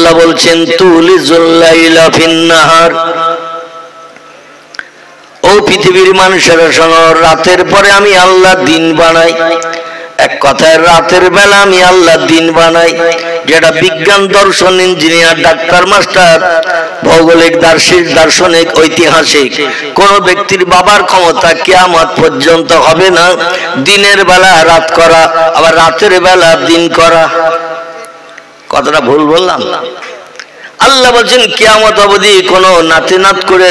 আল্লাহ বলছেন তুলিজুল লাইলা ফিন নাহার। ও পৃথিবীর মানুষেরা শোনো, রাতের পরে আমি আল্লাহ দিন বানাই। এক কথায় রাতের বেলা আমি আল্লাহ দিন বানাই, যেটা বিজ্ঞান, দর্শন, ইঞ্জিনিয়ার, ডাক্তার, মাস্টার, ভৌগোলিক, দার্শনিক, ঐতিহাসিক কোন ব্যক্তির বাবার ক্ষমতা কিয়ামত পর্যন্ত হবে না দিনের বেলা রাত করা, আবার রাতের বেলা দিন করা। কথাটা ভুল বললাম? আল্লাহ বলছেন কিয়ামত অবধি কোন নাতি নাত করে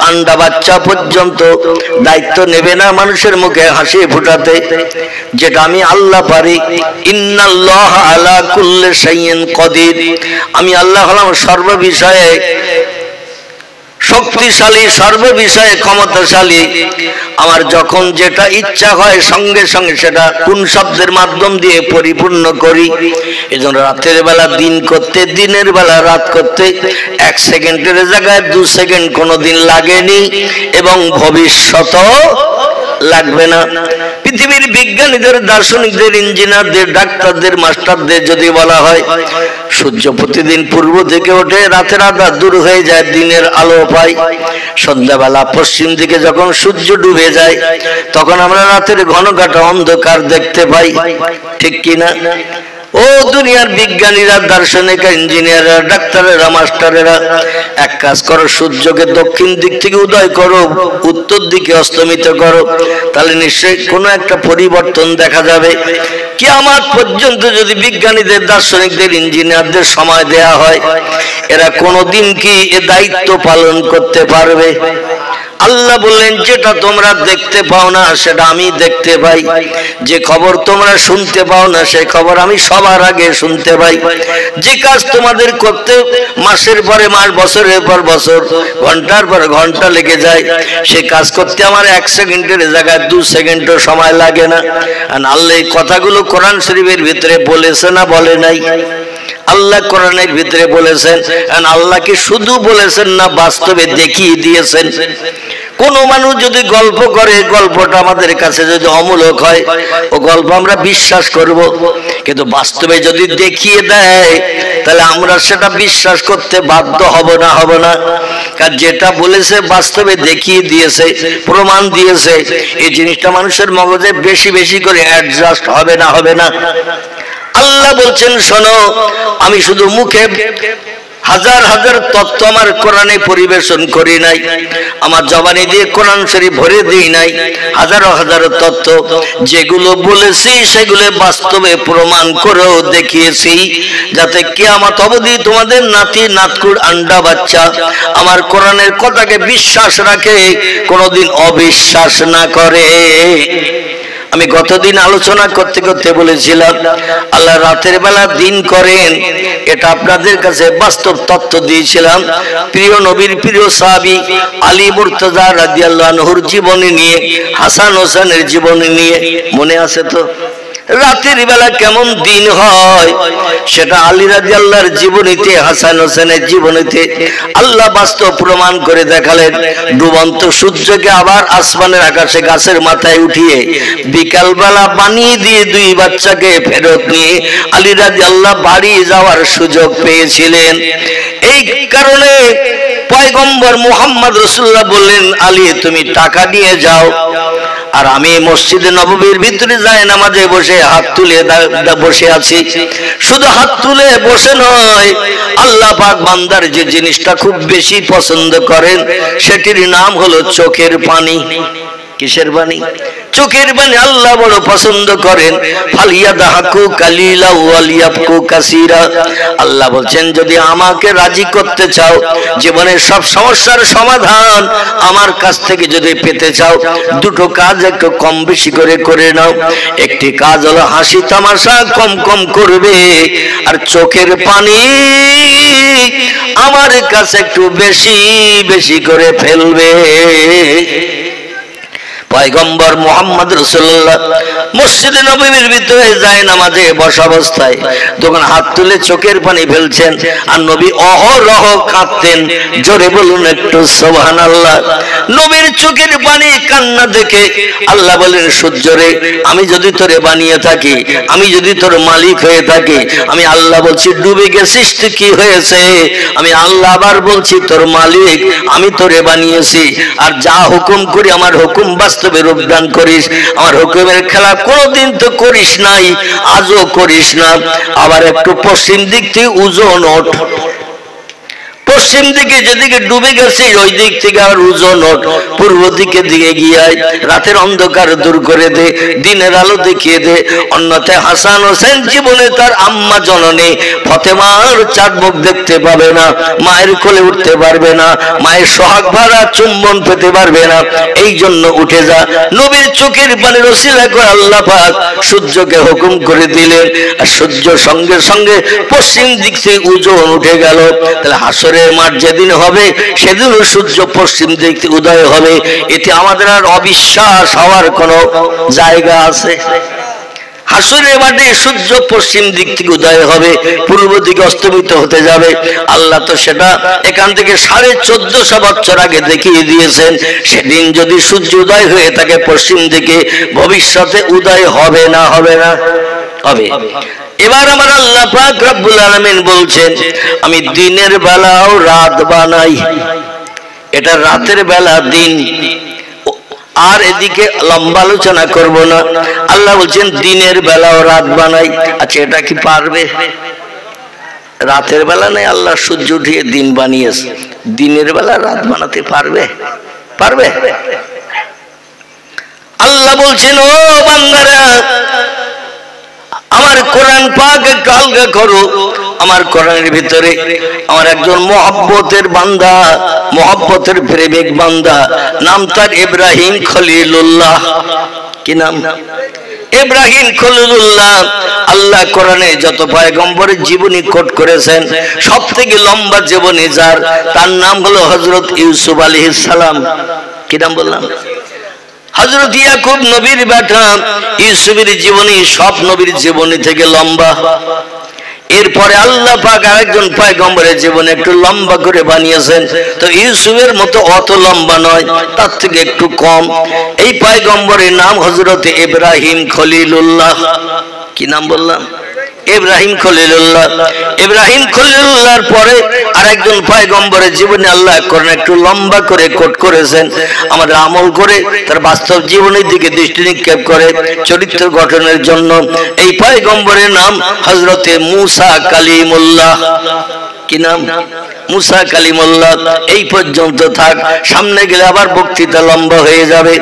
আন্ডা বাচ্চা পর্যন্ত দায়িত্ব নেবে না মানুষের মুখে হাসি ফুটাতে, যেটা আমি আল্লাহ পারি। ইন্নাল্লাহ আলা কুল্লি শাইইন কাদির। আমি আল্লাহ হলাম সর্ব বিষয়ে শক্তিশালী, সর্ব বিষয়ে ক্ষমতাশালী। আমার যখন যেটা ইচ্ছা হয় সঙ্গে সঙ্গে সেটা কোন শব্দের মাধ্যম দিয়ে পরিপূর্ণ করি। এজন্য রাতের বেলা দিন করতে, দিনের বেলা রাত করতে 1 সেকেন্ডের জায়গায় 2 সেকেন্ড কোনোদিন লাগেনি এবং ভবিষ্যতও লাগবে না। পৃথিবীর বিজ্ঞানীদের, দার্শনিকদের, ইঞ্জিনিয়ারদের, ডাক্তারদের, মাস্টারদের যদি বলা হয় সূর্য প্রতিদিন পূর্ব থেকে ওঠে, রাতের আধা দূর হয়ে যায়, দিনের আলো পাই। সন্ধ্যাবেলা পশ্চিম দিকে যখন সূর্য ডুবে যায় তখন আমরা রাতের ঘন কাটা অন্ধকার দেখতে পাই, ঠিক কিনা? ও দুনিয়ার বিজ্ঞানীরা, দার্শনিকরা, ইঞ্জিনিয়াররা, ডাক্তারেরা, মাস্টারেরা, এক কাজ করো, সূর্যকে দক্ষিণ দিক থেকে উদয় করো, উত্তর দিকে অস্তমিত করো, তাহলে নিশ্চয়ই কোনো একটা পরিবর্তন দেখা যাবে। কিয়ামত পর্যন্ত যদি বিজ্ঞানীদের, দার্শনিকদের, ইঞ্জিনিয়ারদের সময় দেয়া হয়, এরা কোনোদিন কি এ দায়িত্ব পালন করতে পারবে? আল্লাহ বললেন যেটা তোমরা দেখতে পাও না সেটা আমি দেখতে পাই, যে খবর তোমরা শুনতে পাও না সেই খবর আমি সবার আগে শুনতে পাই। যে কাজ তোমাদের করতে মাসের পরে মাস, বছরের পর বছর, ঘন্টার পর ঘন্টা লেগে যায়, সে কাজ করতে আমার 1 সেকেন্ডের জায়গায় 2 সেকেন্ডও সময় লাগে না। আর আল্লাহ এই কথাগুলো কোরআন শরীফের ভিতরে বলেছে না বলে নাই? আল্লাহ কোরআনের ভিতরে বলেছেন। আল্লাহ কি শুধু বলেছেন না বাস্তবে দেখিয়ে দিয়েছেন? কোন মানুষ যদি গল্প করে, গল্পটা আমাদের কাছে যদি অমূলক হয় ও গল্প আমরা বিশ্বাস করব, কিন্তু বাস্তবে যদি দেখিয়ে দেয় তাহলে আমরা সেটা বিশ্বাস করতে বাধ্য হব না? কারণ যেটা বলেছে বাস্তবে দেখিয়ে দিয়েছে, প্রমাণ দিয়েছে, এই জিনিসটা মানুষের মগজে বেশি বেশি করে অ্যাডজাস্ট হবে না? আল্লাহ বলছেন শোনো, আমি শুধু মুখে হাজার হাজার তত্ত্ব আমার কোরআনে পরিবেশন করি নাই, আমার জবানি দিয়ে কোরআন শরীফ ভরে দিই নাই, হাজারো হাজারো তত্ত্ব যেগুলো বলেছি সেগুলো বাস্তবে প্রমাণ করেও দেখিয়েছি, যাতে কিয়ামত অবধি তোমাদের নাতি নাতকুর আন্ডা বাচ্চা আমার কোরআনের কথাকে বিশ্বাস রাখে, কোনোদিন অবিশ্বাস না করে। আমি গতদিন আলোচনা করতে করতে বলেছিলাম আল্লাহ রাতের বেলা দিন করেন, এটা আপনাদের কাছে বাস্তব তত্ত্ব দিয়েছিলাম। প্রিয় নবীর প্রিয় সাহাবী আলী মুর্তজা রাদিয়াল্লাহু আনহুর জীবনী নিয়ে, হাসান হোসেনের জীবনী নিয়ে, মনে আছে তো? রাতের বেলা কেমন দিন হয় সেটা আলী রাদিয়াল্লাহর জীবনীতে, হাসান হোসেনের জীবনীতে আল্লাহ বাস্তব প্রমাণ করে দেখালেন। ডুবন্ত সূর্যকে আবার আসমানের আকাশে গাছের মাথায় উঠিয়ে বিকাল বেলা বানিয়ে দিয়ে 2 বাচ্চাকে ফেরত নিয়ে আলী রাদিয়াল্লাহ বাড়ি যাওয়ার সুযোগ পেয়েছিলেন। এই কারণে পয়গম্বর মুহাম্মদ রাসূলুল্লাহ বললেন, আলী তুমি টাকা নিয়ে যাও, আর আমি মসজিদে নববীর ভিতরে যাই নামাজে বসে হাত তুলে বসে আছি। শুধু হাত তুলে বসে নয়, আল্লাহ পাক বান্দার যে জিনিসটা খুব বেশি পছন্দ করেন সেটির নাম হলো চোখের পানি। কিসের পানি? চোখের পানি আল্লাহ বড় পছন্দ করেন। ফালিয়াদাহাকু কালিলা ওয়ালিয়াবকু কাসীরা। আল্লাহ বলছেন যদি আমাকে রাজি করতে চাও, জীবনের সব সমস্যার সমাধান আমার কাছ থেকে যদি পেতে চাও, 2টো কাজ একটু কম বেশি করে নাও। একটি কাজ হলো হাসি তামাশা কম কম করবে, আর চোখের পানি আমার কাছে একটু বেশি বেশি করে ফেলবে। পয়গম্বর মুহাম্মদ রাসূলুল্লাহ মসজিদে নববীর ভিতরে যায় নামাজে বসা অবস্থায় তখন হাত তুলে চোখের পানি ফেলছেন আর নবী অহরহ কাঁদতেন। জোরে বলুন একটু সুবহানাল্লাহ। নবীর চোখের পানি কান্না দেখে আল্লাহ বলেন, সূর্য রে, আমি যদি তোরে বানিয়ে থাকি, আমি যদি তোর মালিক হয়ে থাকি, আমি আল্লাহ বলছি ডুবে গেছিস তুই, কি হয়েছে? আমি আল্লাহ আবার বলছি তোর মালিক, আমি তোরে বানিয়েছি, আর যা হুকুম করি আমার হুকুম বাস্তবে রূপদান করিস, আমার হুকুমের খেলাফ কোনোদিন তো করিস নাই, আজও করিস না। আবার একটু পশ্চিম দিক থেকে ওজন ওঠ, পশ্চিম দিকে যেদিকে ডুবে গেছে ওই দিক থেকে আর ওজন ওঠ, পূর্ব দিকে দিকে গিয়ে রাতের অন্ধকার দূর করে দে, দিনের আলো দেখিয়ে দে। অন্যথায় হাসান হোসেন জীবনে তার আম্মা জননী ফতেমার চাঁদ মুখ দেখতে পাবে না, মায়ের কোলে উঠতে পারবে না, মায়ের সোহাগ ভরা চুম্বন পেতে পারবে না। এই জন্য উঠে যা। নবীর চোখের পানির ওসিলা করে আল্লাহ পাক সূর্যকে হুকুম করে দিলেন, আর সূর্য সঙ্গে সঙ্গে পশ্চিম দিক থেকে ওজন উঠে গেল। তাহলে হাসরের মাঠ যেদিন হবে সেদিনও সূর্য পশ্চিম দিক থেকে উদয় হবে। এতে আমাদের আর অবিশ্বাস হওয়ার কোনো জায়গা আছে? হাসরের মাঠে সূর্য পশ্চিম দিক থেকে উদয় হবে, পূর্ব দিকে অস্তমিত হতে যাবে। আল্লাহ তো সেটা এখান থেকে 1450 বছর আগে দেখিয়ে দিয়েছেন। সেদিন যদি সূর্য উদয় হয়ে থাকে পশ্চিম দিকে, ভবিষ্যতে উদয় হবে না? হবে না? হবে। এবার আমার আল্লাহ পাক রব্বুল আলামিন বলছেন, আমি দিনের বেলাও রাত বানাই, এটা রাতের বেলা দিন। আর এদিকে লম্বা আলোচনা করব না। আল্লাহ বলছেন দিনের বেলাও রাত বানাই। আচ্ছা, এটা কি পারবে? রাতের বেলা নেই, আল্লাহ সূর্য উঠিয়ে দিন বানিয়েছে, দিনের বেলা রাত বানাতে পারবে? পারবে? আল্লাহ বলছেন, ও বান্দারা, আমার কোরআন পাক একটু আলগা করো। আমার কোরআনের ভিতরে আমার একজন মহব্বতের বান্দা, মহব্বতের প্রেমিক বান্দা, নাম তার ইব্রাহিম খলিলুল্লাহ। কি নাম? ইব্রাহিম খলিলুল্লাহ। আল্লাহ কোরআনে যত পয়গম্বরের জীবনী কোট করেছেন, সব থেকে লম্বা জীবনী যার, তার নাম হলো হযরত ইউসুফ আলাইহিস সালাম। কি নাম বললাম? হযরত ইয়াকুব নবীর বেটা, ইউসুফের জীবনী সব নবীর জীবনী থেকে লম্বা। এরপরে আল্লাহ পাক আরেকজন পয়গম্বরের জীবন একটু লম্বা করে বানিয়েছেন, তো ইউসুফের মতো অত লম্বা নয়, তার থেকে একটু কম। এই পয়গম্বরের নাম হযরত ইব্রাহিম খলিলুল্লাহ। কি নাম বললাম? ইব্রাহিম খলিলুল্লাহ। ইব্রাহিম খলিলুল্লাহর পরে আরেকজন পয়গম্বরের জীবনে আল্লাহ কোরআন একটু লম্বা করে কোট করেছেন। আমাদের আমল করে তার বাস্তব জীবনের দিকে দৃষ্টি নিক্ষেপ করে চরিত্র গঠনের জন্য এই পয়গম্বরের নাম হযরতে মূসা কালিমুল্লাহ। কি নাম? মুসা কালিমুল্লাহ। এই পর্যন্ত থাক, সামনে গেলে আবার বক্তৃতা লম্বা হয়ে যাবে।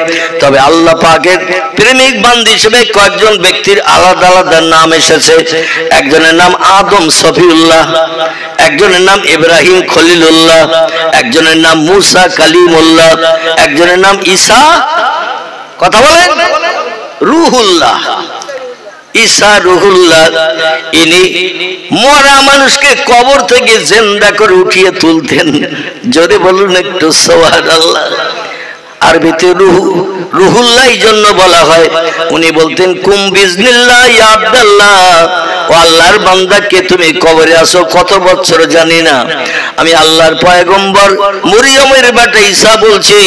তবে আল্লাহ পাকের প্রেমিক বান্দী হিসেবে কয়েকজন ব্যক্তির আলাদা আলাদা নাম এসেছে। একজনের নাম আদম সফিউল্লাহ, একজনের নাম ইব্রাহিম খলিলুল্লাহ, একজনের নাম মুসা কালিমুল্লাহ, একজনের নাম ঈসা, কথা বলেন, রুহুল্লাহ। ঈসা রুহুল্লাহ। ইনি মরা মানুষকে কবর থেকে জিন্দা করে উঠিয়ে তুলতেন। যদি বলুন একটু সুবহানাল্লাহ। আরবিতে রুহুল্লাহ এই জন্য বলা হয়, উনি বলতেন কুম বিজনিল্লাহ ইয়া আব্দুল্লাহ, ও আল্লাহর বান্দা, কে তুমি কবরে আছো কত বছর জানি না, আমি আল্লাহর পয়গম্বর মরিয়মের বেটা ঈসা বলছি,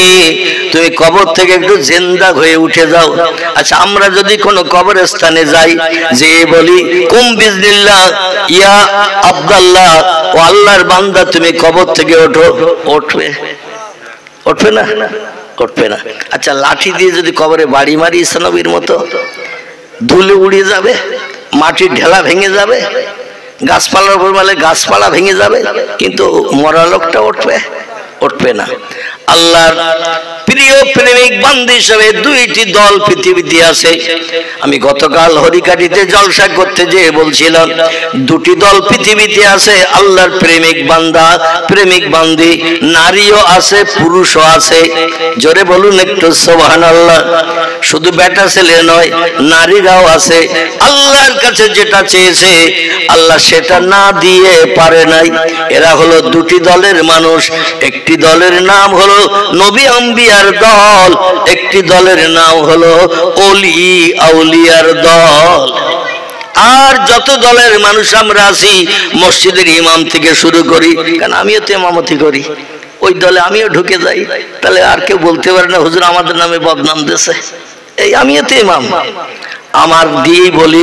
তুমি কবর থেকে একটু জিন্দা হয়ে উঠে যাও। আচ্ছা, আমরা যদি কোনো কবরস্থানে যাই, যে বলি কুম বিজনিল্লাহ ইয়া আব্দুল্লাহ, ও আল্লাহর বান্দা তুমি কবর থেকে ওঠো, উঠবে? উঠবে না? উঠবে না। আচ্ছা, লাঠি দিয়ে যদি কবরে বাড়ি মারি ঈসা নবীর মতো, ধুলে উড়িয়ে যাবে, মাটির ঢেলা ভেঙে যাবে, গাছপালার উপর মারলে গাছপালা ভেঙে যাবে, কিন্তু মরা লোকটা উঠবে? উঠবে না। আল্লাহর প্রিয় প্রেমিক বান্দী হিসেবে দুইটি দল পৃথিবীতে আছে। আমি গতকাল হরিকাটিতে জলসা করতে যেয়ে বলছিলাম, দুটি দল পৃথিবীতে আছে, আল্লাহর প্রেমিক বান্দা, প্রেমিক বান্দী, নারীও আছে, পুরুষও আছে। জোরে বলুন একটু সুবহানাল্লাহ। শুধু বেটা ছেলে নয়, নারীরাও আছে। আল্লাহর কাছে যেটা চেয়েছে আল্লাহ সেটা না দিয়ে পারে নাই। এরা হলো দুটি দলের মানুষ। একটি দলের নাম হলো নবী আম্বিয়ার দল, একটি একটি দলের নাম হলো ওলি আউলিয়ার দল। আর যত দলের মানুষ আমরা আছি, মসজিদের ইমাম থেকে শুরু করি, কারণ আমিও তো ইমামতি করি, ওই দলে আমিও ঢুকে যাই, তাহলে আর কেউ বলতে পারে না হুজুর আমাদের নামে বদনাম দিয়েছে। এই আমিও তো ইমাম, আমার দিয়েই বলি,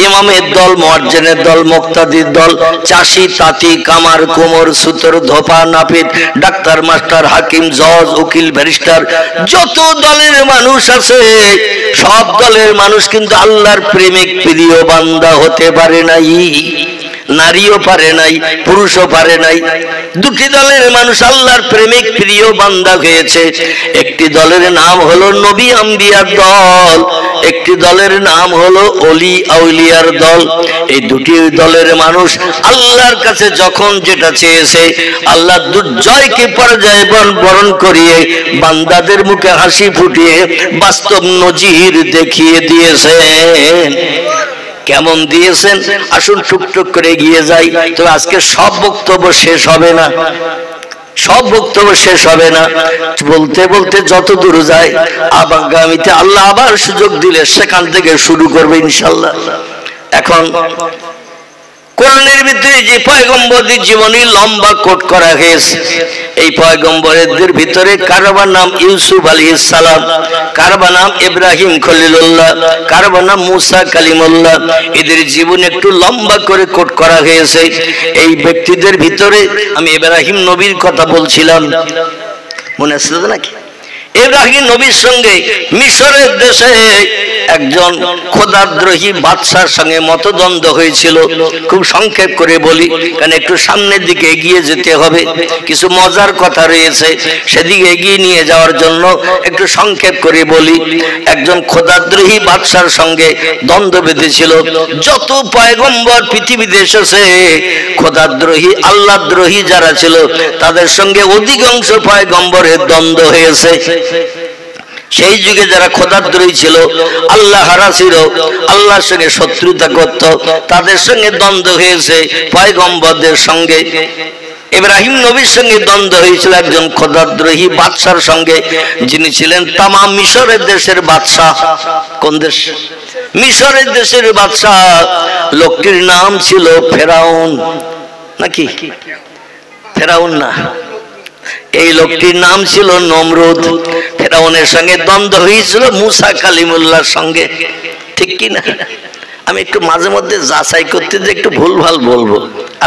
ইমামের দল, মুয়াজ্জিনের দল, মুক্তাদির দল, চাষি তাঁতি কামার কুমোর সুতর ধোপা নাপিত ডাক্তার মাস্টার হাকিম জজ উকিল ব্যারিস্টার যত দলের মানুষ আছে, সব দলের মানুষ কিন্তু আল্লাহর প্রেমিক প্রিয় বান্দা হতে পারে নাই। নারীও পারে নাই, পুরুষও পারে নাই। দুটি দলের মানুষ আল্লাহর প্রেমিক প্রিয় বান্দা হয়েছে। একটি দলের নাম হলো নবী আম্বিয়ার দল, একটি দলের নাম হলো ওলি আউলিয়ার দল। এই দুটি দলের মানুষ আল্লাহর কাছে যখন যেটা চেয়েছে, আল্লাহ দুর্জয়কে পরাজয় বরণ করিয়ে বান্দাদের মুখে হাসি ফুটিয়ে বাস্তব নজির দেখিয়ে দিয়েছেন। কেমন দিয়েছেন আসুন টুকটুক করে এগিয়ে যাই। তবে আজকে সব বক্তব্য শেষ হবে না, সব বক্তব্য শেষ হবে না, বলতে বলতে যত দূর যায় আগামীতে আল্লাহ আবার সুযোগ দিলে সেখান থেকে শুরু করবে ইনশাল্লাহ। এখন কোরআনের ভিতরে যে পয়গম্বরদের জীবনী লম্বা কোট করা হয়েছে, এই পয়গম্বরদের ভিতরে কারবার নাম ইউসুফ আলাইহিস সালাম, কারবার নাম ইব্রাহিম খলিলুল্লাহ, কারবার নাম মুসা কালিমুল্লাহ। এদের জীবন একটু লম্বা করে কোট করা হয়েছে। এই ব্যক্তিদের ভিতরে আমি ইব্রাহিম নবীর কথা বলছিলাম, মনে আছে তো নাকি? ইব্রাহিম নবীর সঙ্গে মিশরের দেশে একজন খোদাদ্রোহী বাদশার সঙ্গে মতদ্বন্দ্ব হয়েছিল। খুব সংক্ষেপ করে বলি, কারণ একটু সামনের দিকে এগিয়ে যেতে হবে, কিছু মজার কথা রয়েছে, সেদিকে এগিয়ে নিয়ে যাওয়ার জন্য একটু সংক্ষেপ করে বলি। একজন খোদাদ্রোহী বাদশার সঙ্গে দ্বন্দ্ব বেঁধেছিল। যত পয়গম্বর পৃথিবীতে এসেছে, খোদাদ্রোহী আল্লাহদ্রোহী যারা ছিল তাদের সঙ্গে অধিকাংশ পয়গম্বরের দ্বন্দ্ব হয়েছে। সেই যুগে যারা খোদাদ্রোহী ছিল, আল্লাহ হারা ছিল, আল্লাহর সঙ্গে শত্রুতা করত, তাদের সঙ্গে দ্বন্দ্ব হয়েছে পয়গম্বরদের সঙ্গে। ইব্রাহিম নবীর সঙ্গে দ্বন্দ্ব হয়েছিল একজন খোদাদ্রোহী বাদশার সঙ্গে, যিনি ছিলেন তামাম মিশরের দেশের বাদশাহ। কোন দেশ? মিশরের দেশের বাদশাহ। লোকটির নাম ছিল ফেরাউন, নাকি? ফেরাউন না, এই লোকটির নাম ছিল নমরুদ। ফেরাউনের সঙ্গে দ্বন্দ্ব হয়েছিল মুসা কালিমুল্লাহর সঙ্গে, ঠিক কি না? আমি একটু মাঝে মধ্যে যাচাই করতে যে একটু ভুলভাল বলবো,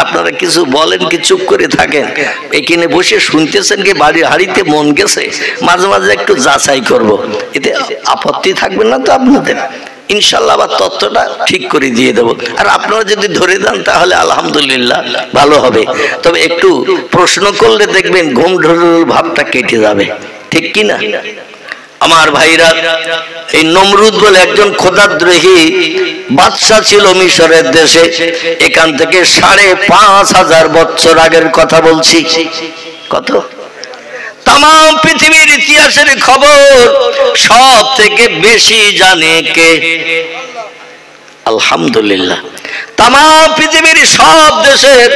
আপনারা কিছু বলেন কি চুপ করে থাকেন, এখানে বসে শুনতেছেন কি বাড়ির হাড়িতে মন গেছে, মাঝে মাঝে একটু যাচাই করব, এতে আপত্তি থাকবে না তো আপনাদের? ইনশাল্লাহ আবার তথ্যটা ঠিক করে দিয়ে দেবো। আর আপনারা যদি ধরে দেন তাহলে আলহামদুলিল্লাহ ভালো হবে। তবে একটু প্রশ্ন করলে দেখবেন ঘুম ঢোল ভাবটা কেটে যাবে, ঠিক কি না আমার ভাইরা? এই নমরুদ বলে একজন খোদাদ্রোহী বাদশা ছিল মিশরের দেশে। এখান থেকে ৫৫০০ বছর আগের কথা বলছি। কত? তাম পৃথিবীর ইতিহাসের খবর সব থেকে বেশি জানে কে? আলহামদুলিল্লাহ। তাম পৃথিবীর সব দেশের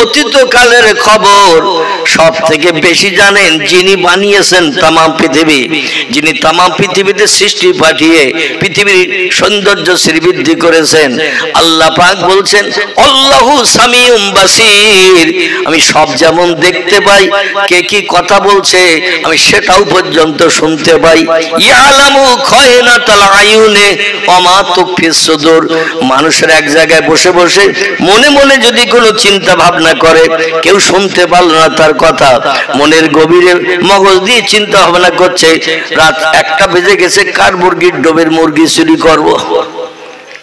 অতীতকালের খবর সব থেকে বেশি জানেন যিনি বানিয়েছেন তাম পৃথিবী, যিনি তাম পৃথিবীতে সৃষ্টি পাঠিয়ে পৃথিবীর সৌন্দর্য শ্রীবৃদ্ধি করেছেন। আল্লাহ পাক বলছেন আল্লাহু সামিউম বাসির, আমি সব যেমন দেখতে পাই, কে কি কথা বলছে আমি সেটাও পর্যন্ত শুনতে পাই। ইয়ালামু খায়নাতাল আয়ুনে ওয়া মা তুখফিস সুদূর, মানুষের এক জায়গায় বসে বসে মনে মনে যদি কোনো চিন্তা ভাবনা করে, কেউ শুনতে পারলো না তার কথা, মনের গভীরে মগজ দিয়ে চিন্তা ভাবনা করছে, রাত ১টা বেজে গেছে, কার মুরগির ডোবের মুরগি চুরি করব,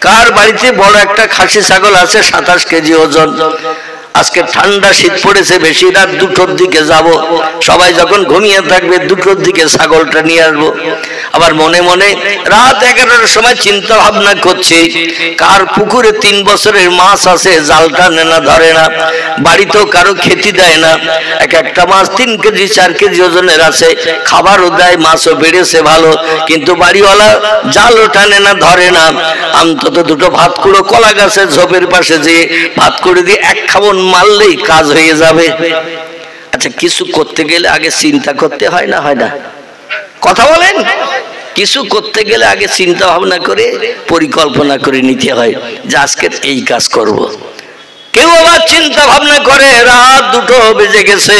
কার বাড়িতে বড় একটা খাসি ছাগল আছে ২৭ কেজি ওজন, আজকে ঠান্ডা শীত পড়েছে বেশি, রাত ২টোর দিকে যাব, সবাই যখন ঘুমিয়ে থাকবে ২টোর দিকে ছাগলটা নিয়ে আসবো। আবার মনে মনে রাত ১১টার সময় চিন্তা ভাবনা করছে, কার পুকুরে ৩ বছরের মাছ আছে, জালটা নেনা ধরে না, বাড়িতেও কারো খেতে দেয় না, একটা মাছ ৩ কেজি ৪ কেজি ওজনের আছে, খাবারও দেয়, মাছও বেড়েছে ভালো, কিন্তু বাড়িওয়ালা জালও টানে না, ধরে না। অন্তত ২টো ভাত কুড়ো কলা গাছের ঝোপের পাশে যেয়ে ভাত কুড়ো দিয়ে ১ খাবন মারলেই কাজ হয়ে যাবে। আচ্ছা, কিছু করতে গেলে আগে চিন্তা করতে হয় না, হয় না? কথা বলেন। কিছু করতে গেলে আগে চিন্তা ভাবনা করে পরিকল্পনা করে নিতে হয় যে আজকে এই কাজ করব। কেউ আবার চিন্তা ভাবনা করে রাত 2টো বেজে গেছে,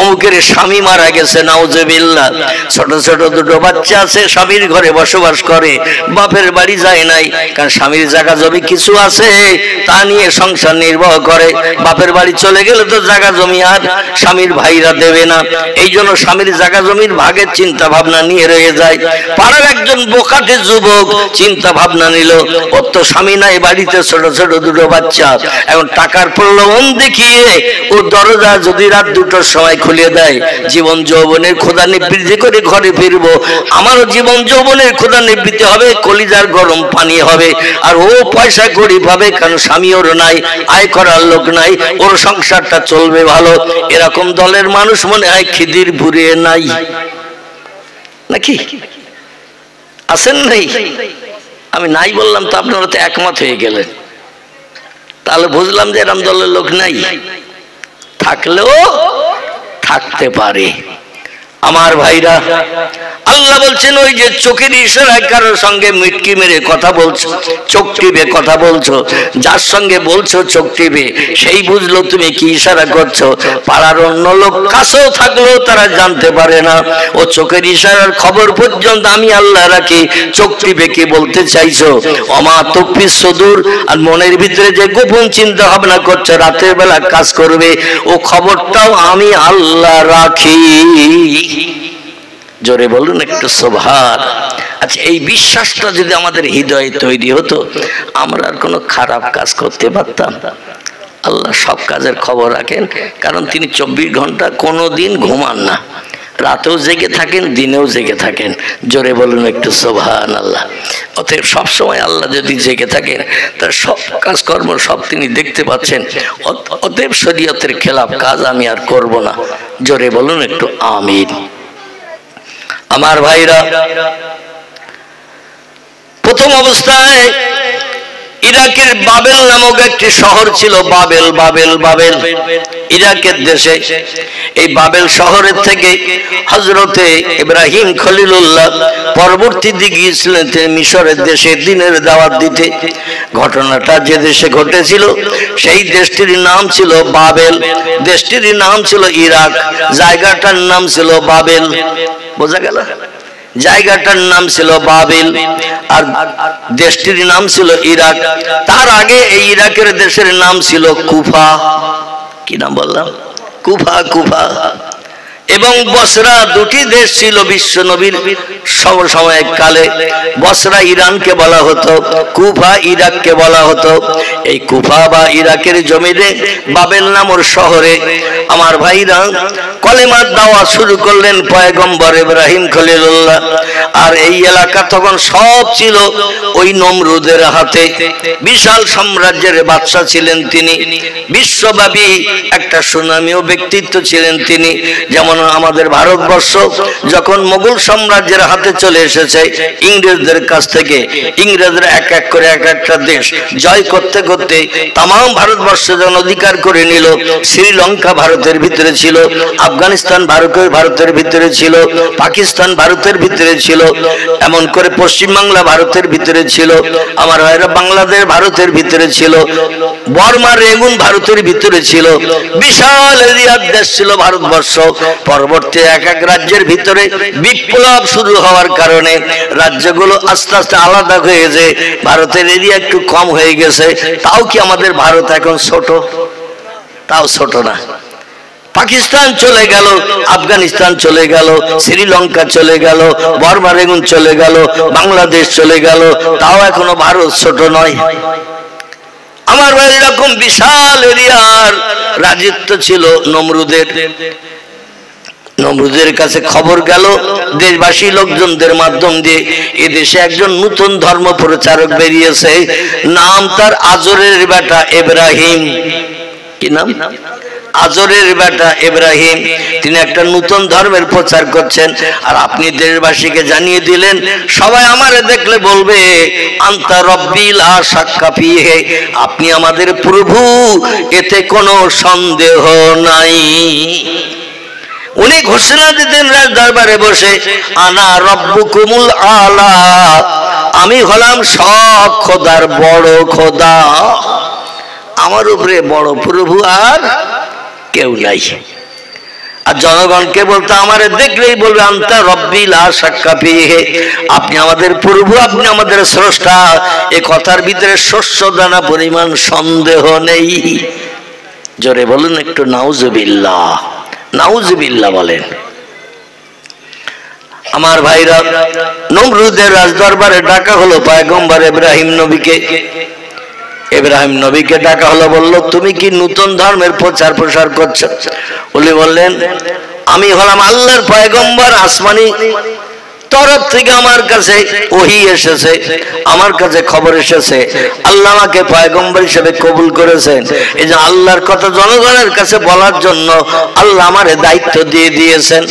অমুকের স্বামী মারা গেছে, নাউজুবিল্লাহ, ছোট ছোট 2টো বাচ্চা আছে, স্বামীর ঘরে বসবাস করে, বাপের বাড়ি যায় নাই, কারণ স্বামীর জায়গা জমি কিছু আছে, তা নিয়ে সংসার নির্বাহ করে। বাপের বাড়ি চলে গেলে তো জায়গা জমি আর স্বামীর ভাইরা দেবে না, এই জন্য স্বামীর জায়গা জমির ভাগের চিন্তা ভাবনা নিয়ে রয়ে যায়। পাড়ার একজন বোকাটে যুবক চিন্তা ভাবনা নিল, ওর তো স্বামী নাই, বাড়িতে ছোট ছোট 2টো বাচ্চা, এখন টাকার প্রলোভন দেখিয়ে ও দরজা যদি রাত 2টোর সময় খুলে দেয়, জীবন যৌবনের ক্ষুধা নিবৃত্তি করে ঘরে ফিরবো, আমারও জীবন যৌবনের ক্ষুধা নিবৃত্তি হবে, কলিজার গরম পানি হবে, আর ও পয়সা কড়ি পাবে, কারণ স্বামী ওর নাই, আয় করার লোক নাই, ওর সংসারটা চলবে ভালো। এরকম দলের মানুষ মনে হয় খিদির ভুরে নাই, নাকি আছেন? নাই, আমি নাই বললাম তো আপনারা তো একমত হয়ে গেলেন, তাহলে বুঝলাম যে এরকম দলের লোক নাই, থাকলেও থাকতে পারে। আমার ভাইরা, আল্লাহ বলছেন ওই যে চোখের ইশারায় কারোর সঙ্গে মিটকি মেরে কথা বলছো, চোখ টিপে কথা বলছো, যার সঙ্গে বলছো চোখ টিপে সেই বুঝলো তুমি কি ইশারা করছো। পাড়ার অন্য লোক কাছেও থাকলেও তারা জানতে পারে না, ও চোখের ইশারার খবর পর্যন্ত আমি আল্লাহ রাখি, চোখ টিপে কি বলতে চাইছো। অমা তকফিস সুদূর, আর মনের ভিতরে যে গোপন চিন্তা ভাবনা করছো রাতের বেলা কাজ করবে, ও খবরটাও আমি আল্লাহ রাখি। জোরে বলুন একটু সুবহান। আচ্ছা, এই বিশ্বাসটা যদি আমাদের হৃদয়ে তৈরি হতো, আমরা আর কোনো খারাপ কাজ করতে পারতাম। আল্লাহ সব কাজের খবর রাখেন, কারণ তিনি 24 ঘন্টা কোনো দিন ঘুমান না, রাতেও জেগে থাকেন, দিনেও জেগে থাকেন। জোরে বলুন একটু সুবহানাল্লাহ। অতএব সবসময় আল্লাহ যদি জেগে থাকেন, তার সব কাজকর্ম সব তিনি দেখতে পাচ্ছেন। অতএব শরীয়তের খেলাফ কাজ আমি আর করব না। জোরে বলুন একটু আমিন। আমার ভাইরা, প্রথম অবস্থায় ইরাকের বাবেল নামক একটি শহর ছিল, বাবেল বাবেল বাবেল, ইরাকের দেশে। এই বাবেল শহরের থেকে হযরতে ইব্রাহিম খলিলুল্লাহ পরবর্তীতে গিয়েছিলেন মিশরের দেশে দ্বীনের দাওয়াত দিতে। ঘটনাটা যে দেশে ঘটেছিল সেই দেশটির নাম ছিল বাবেল, দেশটির নাম ছিল ইরাক, জায়গাটার নাম ছিল বাবেল। বোঝা গেল? জায়গাটার নাম ছিল বাবেল আর দেশটির নাম ছিল ইরাক। তার আগে এই ইরাকের দেশের নাম ছিল কুফা। কি নাম বললাম? কুফা। কুফা এবং বসরা, দুটি দেশ ছিল বিশ্ব নবীর সমসাময়িক কালে। বসরা ইরানকে বলা হতো, কুফা ইরাককে বলা হতো। এই কুফা বা ইরাকের জমিনে বাবেল নামের শহরে আমার ভাইরা কলেমার দাওয়াত শুরু করলেন পয়গম্বর ইব্রাহিম খলিলুল্লাহ। আর এই এলাকা তখন সব ছিল ওই নমরুদের হাতে। বিশাল সাম্রাজ্যের বাদশা ছিলেন তিনি, বিশ্বব্যাপী একটা সুনামীয় ব্যক্তিত্ব ছিলেন তিনি। যেমন আমাদের ভারতবর্ষ যখন মোগল সাম্রাজ্যের হাতে চলে এসেছে ইংরেজদের কাছ থেকে, ইংরেজরা এক এক করে এক একটা দেশ জয় করতে করতে তাম ভারতবর্ষ যখন অধিকার করে নিল, শ্রীলঙ্কা ভারতের ভিতরে ছিল, আফগানিস্তান ভারতের ভিতরে ছিল, পাকিস্তান ভারতের ভিতরে ছিল, এমন করে পশ্চিমবাংলা ভারতের ভিতরে ছিল, আমার ভাইরা বাংলাদেশ ভারতের ভিতরে ছিল, বর্মা রেগুন ভারতের ভিতরে ছিল। বিশাল এরিয়ার দেশ ছিল ভারতবর্ষ। পরবর্তী এক এক রাজ্যের ভিতরে বিপ্লব শুরু হওয়ার কারণে রাজ্যগুলো আস্তে আস্তে আলাদা হয়ে যায়, ভারতের এরিয়া একটু কম হয়ে গেছে। তাও কি আমাদের ভারত এখন ছোট? তাও ছোট না। পাকিস্তান চলে গেল, আফগানিস্তান চলে গেল, শ্রীলঙ্কা চলে গেল, বর্মা রেগুন চলে গেল, বাংলাদেশ চলে গেল, তাও এখনো ভারত ছোট নয়। আমার এরকম বিশাল এরিয়ার রাজত্ব ছিল নমরুদের। নমরুদের কাছে খবর গেল দেশবাসী লোকজনদের মাধ্যম দিয়ে, এদেশে একজন নতুন ধর্ম প্রচারক বেরিয়েছে, নাম তার আজরের বেটা ইব্রাহিম। কি নাম? আজরের বেটা ইব্রাহিম। তিনি একটা নতুন ধর্মের প্রচার করছেন। আর আপনি দেশবাসীকে জানিয়ে দিলেন, সবাই আমারে দেখলে বলবে আনতা রব্বি লা শাক্কা ফিহি, আপনি আমাদের প্রভু, এতে কোনো সন্দেহ নাই। উনি ঘোষণা দিতেন রাজ দরবারে বসে, আনা রব্বুকুমুল আলা, আমি হলাম সব খোদার বড় খোদা, আমার উপরে বড় প্রভু আর কেউ নাই। আর জনগণকে বলতো, আমারে দেখলেই বলবে আনতা রব্বি লা শাক্কা ফিহি, আপনি আমাদের প্রভু, আপনি আমাদের স্রষ্টা, এই কথার ভিতরে শস্য দানা পরিমাণ সন্দেহ নেই। জোরে বলুন একটু নাউজুবিল্লাহ, নাউজুবিল্লাহ বলেন। আমার ভাইরা, নমরুদের রাজদরবারে ডাকা হলো পয়গম্বর ইব্রাহিম নবীকে। ইব্রাহিম নবীকে ডাকা হলো, বলল তুমি কি নতুন ধর্মের প্রচার প্রসার করছো? উনি বললেন, আমি হলাম আল্লাহর পয়গম্বর, আসমানি তরফ থেকে আমার কাছে ওহী এসেছে, আমার কাছে খবর এসেছে, আল্লাহ আমাকে পয়গম্বর হিসেবে কবুল করেছেন। এই যে আল্লাহর কথা জনগণের কাছে বলার জন্য আল্লাহ আমারে দায়িত্ব দিয়ে দিয়েছেন।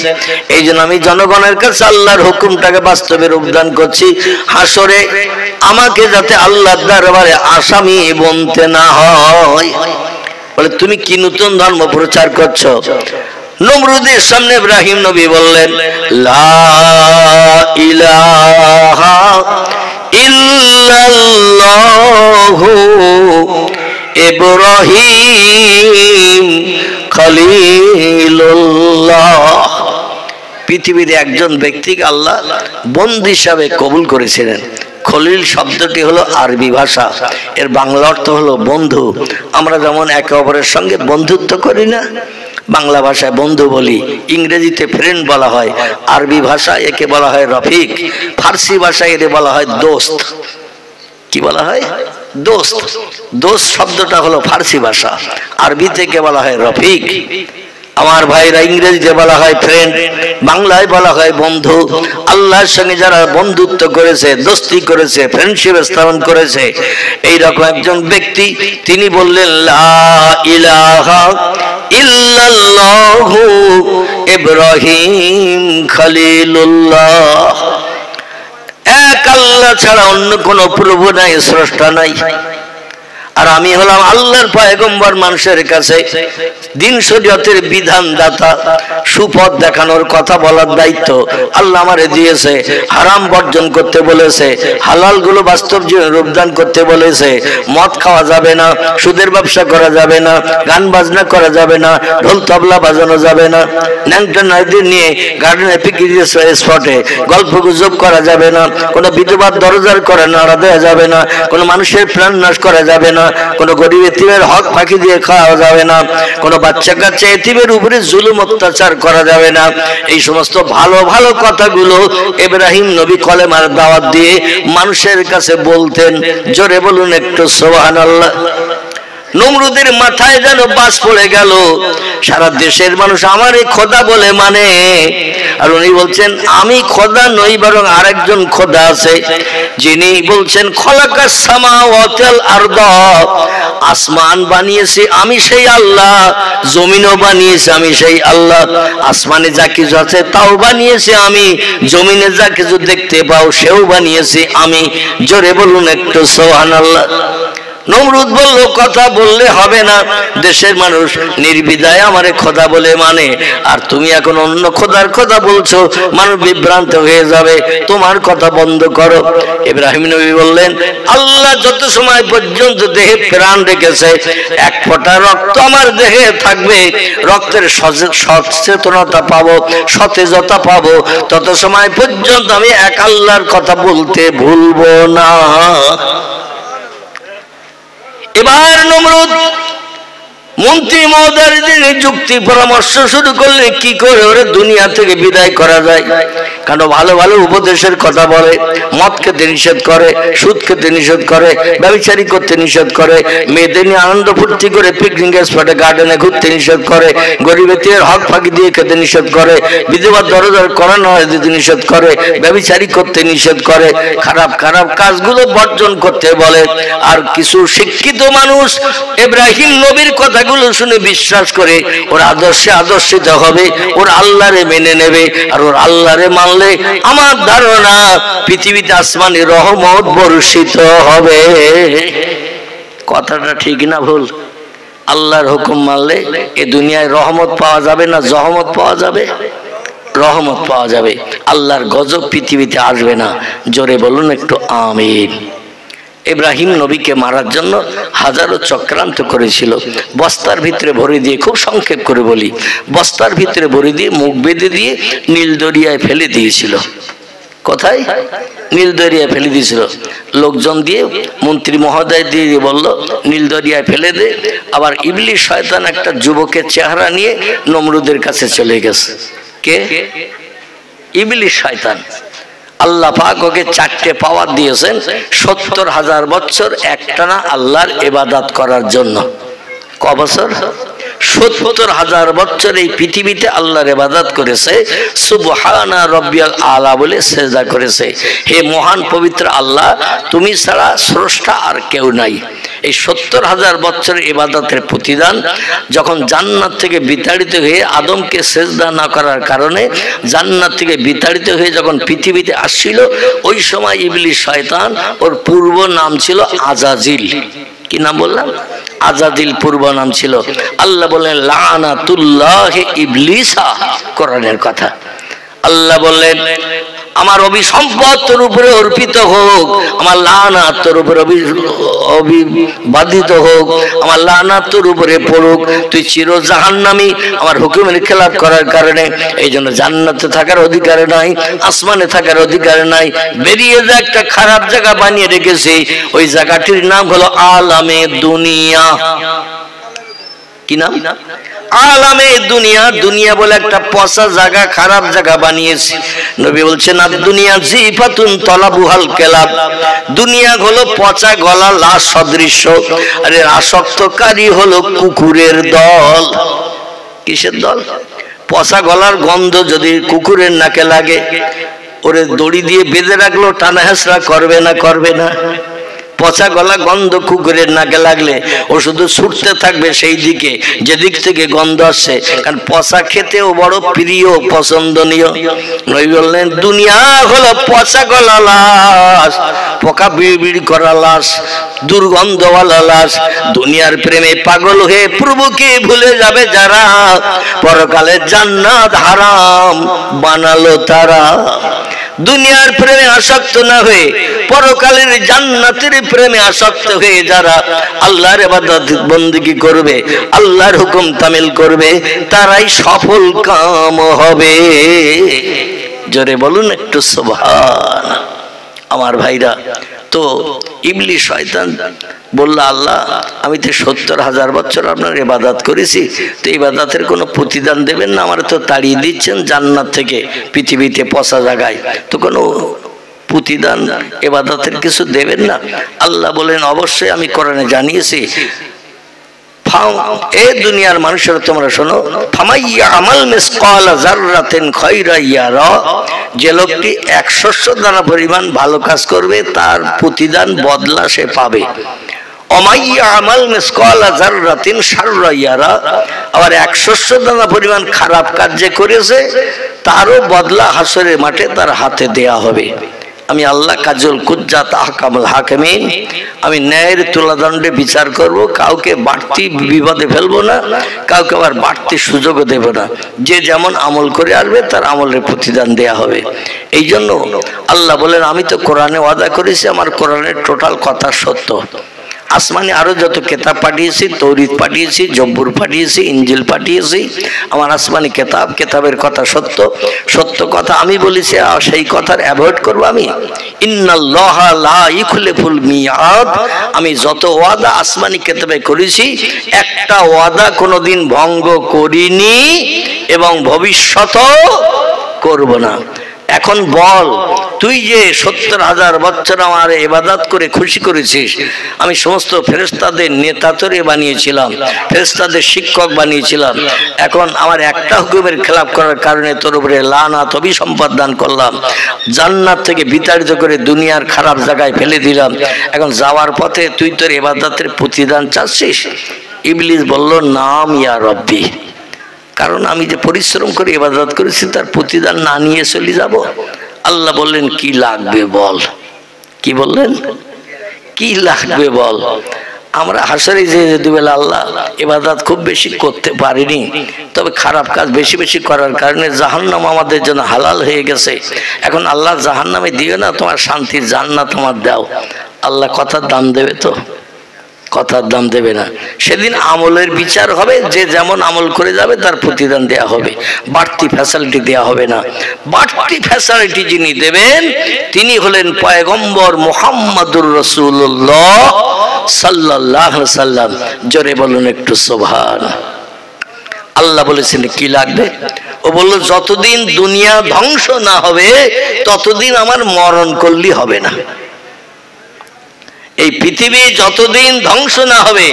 এই জন্য আমি জনগণের কাছে আল্লাহর হুকুমটাকে বাস্তবে রূপদান করছি, হাসরে আমাকে যাতে আল্লাহর দরবারে আসামি বলতে না হয়। বলে তুমি কি নতুন ধর্ম প্রচার করছো? নমরুদের সামনে ইব্রাহিম নবী বললেন, লা ইলাহা ইল্লাল্লাহু ইব্রাহিম খলিলুল্লাহ। পৃথিবীর একজন ব্যক্তিকে আল্লাহ বন্ধু হিসাবে কবুল করেছিলেন। খলিল শব্দটি হলো আরবি ভাষা, এর বাংলা অর্থ হলো বন্ধু। আমরা যেমন একে অপরের সঙ্গে বন্ধুত্ব করি না, বাংলা ভাষায় বন্ধু বলি, ইংরেজিতে ফ্রেন্ড বলা হয়, আরবি ভাষায় একে বলা হয় রফিক, ফার্সি ভাষায় একে বলা হয় দোস্ত। কি বলা হয়? দোস্ত। দোস্ত শব্দটা হলো ফার্সি ভাষা, আরবি থেকে বলা হয় রফিক। আমার ভাইরা, ইংরেজিতে বলা হয় ফ্রেন্ড, বাংলায় বলা হয় বন্ধু। আল্লাহর সঙ্গে যারা বন্ধুত্ব করেছে, দোস্তি করেছে, ফ্রেন্ডশিপ স্থাপন করেছে, এইরকম একজন ব্যক্তি, তিনি বললেন লা ইলাহা ইল্লাল্লাহু ইব্রাহিম খলিলুল্লাহ। এক আল্লাহ ছাড়া অন্য কোনো প্রভু নাই, স্রষ্টা নাই। আর আমি হলাম আল্লাহর পয়গম্বর, মানুষের কাছে দিন শরীয়তের বিধান দাতা, সুপথ দেখানোর কথা বলার দায়িত্ব আল্লাহ আমারে দিয়েছে। হারাম বর্জন করতে বলেছে, হালাল গুলো বাস্তব জীবনে রূপদান করতে বলেছে। মদ খাওয়া যাবে না, সুদের ব্যবসা করা যাবে না, গান বাজনা করা যাবে না, ঢোল তবলা বাজানো যাবে না, ন্যাংটা নারীদের নিয়ে গার্ডেনে পিকনিক স্পটে গল্প গুজব করা যাবে না, কোনো বিধবার দরজার করে নাড়া দেওয়া যাবে না, কোনো মানুষের প্রাণ নাশ করা যাবে না, কোনো গরিব এতিমের হক ফাঁকি দিয়ে খাওয়া যাবে না, কোনো বাচ্চা কাচ্চা এতিমের উপরে জুলুম অত্যাচার করা যাবে না। এই সমস্ত ভালো ভালো কথাগুলো ইব্রাহিম নবী কলেমার দাওয়াত দিয়ে মানুষের কাছে বলতেন। জোরে বলুন একটু সুবহানাল্লাহ। নমরুদের মাথায় যেন বাস পড়ে গেল, সারা দেশের মানুষ আমারে খোদা বলে মানে। আর উনি বলছেন আমি খোদা নই, বরং আরেকজন খোদা আছে, যিনি বলছেন খলাকাস সামাওয়াতি ওয়াল আরদ, আসমান বানিয়েছি আমি সেই আল্লাহ, জমিনও বানিয়েছি আমি সেই আল্লাহ। আসমানে যা কিছু আছে তাও বানিয়েছি আমি, জমিনে যা কিছু দেখতে পাও সেও বানিয়েছি আমি। জোরে বলুন একটু সুবহানাল্লাহ। নমরুদ বলল কথা বললে হবে না, দেশের মানুষ নির্বিধায় আমারে খোদা বলে মানে, আর তুমি এখন অন্য খোদার কথা বলছো, মানুষ বিভ্রান্ত হয়ে যাবে, তোমার কথা বন্ধ করো। ইব্রাহিম নবী বললেন, আল্লাহ যত সময় পর্যন্ত দেহে প্রাণ রেখেছে, এক ফোঁটা রক্ত আমার দেহে থাকবে, রক্তের সচেতনতা পাবো, সতেজতা পাবো, তত সময় পর্যন্ত আমি এক আল্লাহর কথা বলতে ভুলবো না। এবার নমরুদ মন্ত্রী মহোদয়ের দিনে যুক্তি পরামর্শ শুরু করলে কি করে ওরে দুনিয়া থেকে বিদায় করা যায়। কারণ ভালো ভালো উপদেশের কথা বলে, মদ খেতে নিষেধ করে, সুদ খেতে নিষেধ করে, ব্যভিচারী করতে নিষেধ করে, মেয়েদের নিয়ে আনন্দ ফুর্তি করে পিকনিক স্পটে গার্ডেনে ঘুরতে নিষেধ করে, গরিব এতিমের হক ফাঁকি দিয়ে খেতে নিষেধ করে, বিধবা দরজার করানো দিতে নিষেধ করে, ব্যভিচারী করতে নিষেধ করে, খারাপ খারাপ কাজগুলো বর্জন করতে বলে। আর কিছু শিক্ষিত মানুষ ইব্রাহিম নবীর কথা শুনে বিশ্বাস করে ওর আদর্শে আদর্শিত হবে, ওর আল্লাহরে মেনে নেবে। আর ওর আল্লাহরে মানলে আমার ধারণা পৃথিবীতে আসমানি রহমত বর্ষিত হবে। কথাটা ঠিক না ভুল? আল্লাহর হুকুম মানলে এ দুনিয়ায় রহমত পাওয়া যাবে না জহমত পাওয়া যাবে? রহমত পাওয়া যাবে। আল্লাহর গজব পৃথিবীতে আসবে না। জোরে বলুন একটু আমিন। ইব্রাহিম নবীকে মারার জন্য হাজারো চক্রান্ত করেছিল। বস্তার ভিতরে ভরে দিয়ে, খুব সংক্ষেপ করে বলি, বস্তার ভিতরে ভরে দিয়ে মুখ বেঁধে দিয়ে নীল দরিয়ায় ফেলে দিয়েছিল। কোথায়? নীল দরিয়ায় ফেলে দিয়েছিল। লোকজন দিয়ে, মন্ত্রী মহোদয় দিয়ে বলল নীল দরিয়ায় ফেলে দে। আবার ইবলিস শয়তান একটা যুবকের চেহারা নিয়ে নমরুদের কাছে চলে গেছে। কে? ইবলিস শয়তান। আল্লাহ পাক ওকে 4টে পাওয়ার দিয়েছেন 70,000 বছর একটানা আল্লাহর ইবাদত করার জন্য। ক বছর? 70,000 বছর এই পৃথিবীতে আল্লাহর ইবাদত করেছে। সুবহানা রাব্বিয়াল আলা বলে সিজদা করেছে। হে মহান পবিত্র আল্লাহ, তুমি ছাড়া স্রষ্টা আর কেউ নাই। এই 70,000 বছরের ইবাদতের প্রতিদান যখন জান্নাত থেকে বিতাড়িত হয়ে আদমকে সিজদা না করার কারণে জান্নাত থেকে বিতাড়িত হয়ে যখন পৃথিবীতে আসছিল, ওই সময় ইবলিস শয়তান, ওর পূর্ব নাম ছিল আজাজিল। কি নাম বললাম? আজাজিল পূর্ব নাম ছিল। আল্লাহ বলেন লানাতুল্লাহি ইবলিসা, কোরআনের কথা। আল্লাহ বললেন আমার অভিসম্পদ তোর উপরে অর্পিত হোক, আমার লানাত তোর উপরে অভিবাদিত হোক, আমার লানাত তোর উপরে পড়ুক, তুই চির জাহান্নামী আমার হুকুমের খেলাফ করার কারণে। এই জন্য জান্নাতে থাকার অধিকার নাই, আসমানে থাকার অধিকার নাই। বেরিয়ে যা, একটা খারাপ জায়গা বানিয়ে রেখেছে, ওই জায়গাটির নাম হলো আলামে দুনিয়া। কি নাম? আলামে দুনিয়া। দুনিয়া বলে একটা পচা জায়গা, খারাপ জায়গা বানিয়েছে। নবী বলছেন আর দুনিয়া জিফাতুন তলাবুহাল কেলাব, দুনিয়া হলো পচা গলা লাশ সদৃশ্য, আর এর আসক্তকারী হলো কুকুরের দল। কিসের দল? পচা গলার গন্ধ যদি কুকুরের নাকে লাগে, ওরে দড়ি দিয়ে বেঁধে রাখলো, টানা হেঁচড়া করবে না? করবে না? পচা গলা গন্ধ কুকুরের নাকে লাগলে ও শুধু ছুটতে থাকবে সেই দিকে যেদিক থেকে গন্ধ আসছে, কারণ পচা খেতেও বড় প্রিয়, পছন্দনীয়। নবী বললেন দুনিয়া হলো পচা গলা লাশ, পোকা বিড়বিড় করা লাশ, দুর্গন্ধওয়ালা লাশ। দুনিয়ার প্রেমে পাগল হয়ে প্রভুকে ভুলে যাবে যারা, পরকালে জান্নাত হারাম বানালো তারা। দুনিয়ার প্রেমে আসক্ত না হয়ে পরকালের জান্নাতের প্রেমে আসক্ত হয়ে যারা আল্লাহর ইবাদত বন্দেগী করবে, আল্লাহর হুকুম তামিল করবে, তারাই সফল কাম হবে। জোরে বলুন একটু সুবহান। আমার ভাইরা, তো ইবলিস শয়তান বলল আল্লাহ আমি তো 70,000 বছর আপনার ইবাদত করেছি, তো ইবাদতের কোনো প্রতিদান দেবেন না? আমার তো তাড়িয়ে দিচ্ছেন জান্নাত থেকে পৃথিবীতে পচা জায়গায়, তো কোনো প্রতিদান ইবাদতের কিছু দেবেন না? আল্লাহ বলেন অবশ্যই আমি কোরআনে জানিয়েছি। এ দুনিয়ার মানুষেরা তোমরা শোনো, ফামাইয়া আমাল মিসকালা যাররাতিন খায়রা ইয়ারা, যে লোকটি 100 দানা পরিমাণ ভালো কাজ করবে তার প্রতিদান বদলা সে পাবে। অমাইয়া আমাল মিসকালা যাররাতিন শাররা ইয়ারা, আবার 100 দানা পরিমাণ খারাপ কাজ যে করেছে তারও বদলা হাসরের মাঠে তার হাতে দেয়া হবে। আমি আল্লাহ কাজল কুজ্জাত আহকামুল হাকিমিন, আমি ন্যায়ের তুলাদণ্ডে বিচার করব, কাউকে বাড়তি বিপদে ফেলবো না, কাউকে আবার বাড়তি সুযোগও দেব না। যে যেমন আমল করে আসবে তার আমলের প্রতিদান দেয়া হবে। এই জন্য আল্লাহ বলেন আমি তো কোরআনে ওয়াদা করেছি, আমার কোরআনের টোটাল কথা সত্য। আসমানে আরো যত কিতাব পাঠিয়েছি, তৌরিত পাঠিয়েছি, জব্বুর পাঠিয়েছি, ইনজিল পাঠিয়েছি, আমার আসমানি কিতাব, কিতাবের কথা সত্য, সত্য কথা আমি বলেছি, আর সেই কথার অ্যাভয়েড করবো আমি। ইন্নাল্লাহা লা ইখলিফুল মিয়াদ, আমি যত ওয়াদা আসমানি কিতাবে করেছি একটা ওয়াদা কোনোদিন ভঙ্গ করিনি এবং ভবিষ্যতও করব না। এখন বল, তুই যে 70,000 বছর আমার ইবাদত করে খুশি করেছিস, আমি সমস্ত ফেরেশতাদের নেতা তোরে বানিয়েছিলাম, ফেরেশতাদের শিক্ষক বানিয়েছিলাম, এখন আমার একটা হুকুমের খেলাফ করার কারণে তোর উপরে লানাত অভিসম্পদ দান করলাম, জান্নাত থেকে বিতাড়িত করে দুনিয়ার খারাপ জায়গায় ফেলে দিলাম, এখন যাওয়ার পথে তুই তোর ইবাদতের প্রতিদান চাচ্ছিস? ইবলিস বলল নাম ইয়া রব্বি, কারণ আমি যে পরিশ্রম করে ইবাদত করেছি তার প্রতিদান না নিয়ে চলে যাব। আল্লাহ বললেন কি লাগবে বল। কি বললেন? কি লাগবে বল। আমরা হাসরে যে দুবেলা আল্লাহ ইবাদত খুব বেশি করতে পারিনি, তবে খারাপ কাজ বেশি বেশি করার কারণে জাহান্নাম আমাদের জন্য হালাল হয়ে গেছে। এখন আল্লাহ জাহান্নামে দিও না, তোমার শান্তির জান্নাত তোমার দাও। আল্লাহ কথার দাম দেবে তো? কথার দাম দেবে না। সেদিন আমলের বিচার হবে, যে যেমন আমল করে যাবে তার প্রতিদান দেয়া হবে, বাড়তি ফ্যাসিলিটি দেয়া হবে না। বাড়তি ফ্যাসিলিটি যিনি দেবেন তিনি হলেন পয়গম্বর মুহাম্মদুর রাসূলুল্লাহ সাল্লাল্লাহু আলাইহি সাল্লাম। জোরে বলুন একটু সুবহান। আল্লাহ বলেছেন কি লাগবে? ও বলল যতদিন দুনিয়া ধ্বংস না হবে ততদিন আমার মরণ করলি হবে না। এই পৃথিবী যতদিন ধ্বংস না হবে,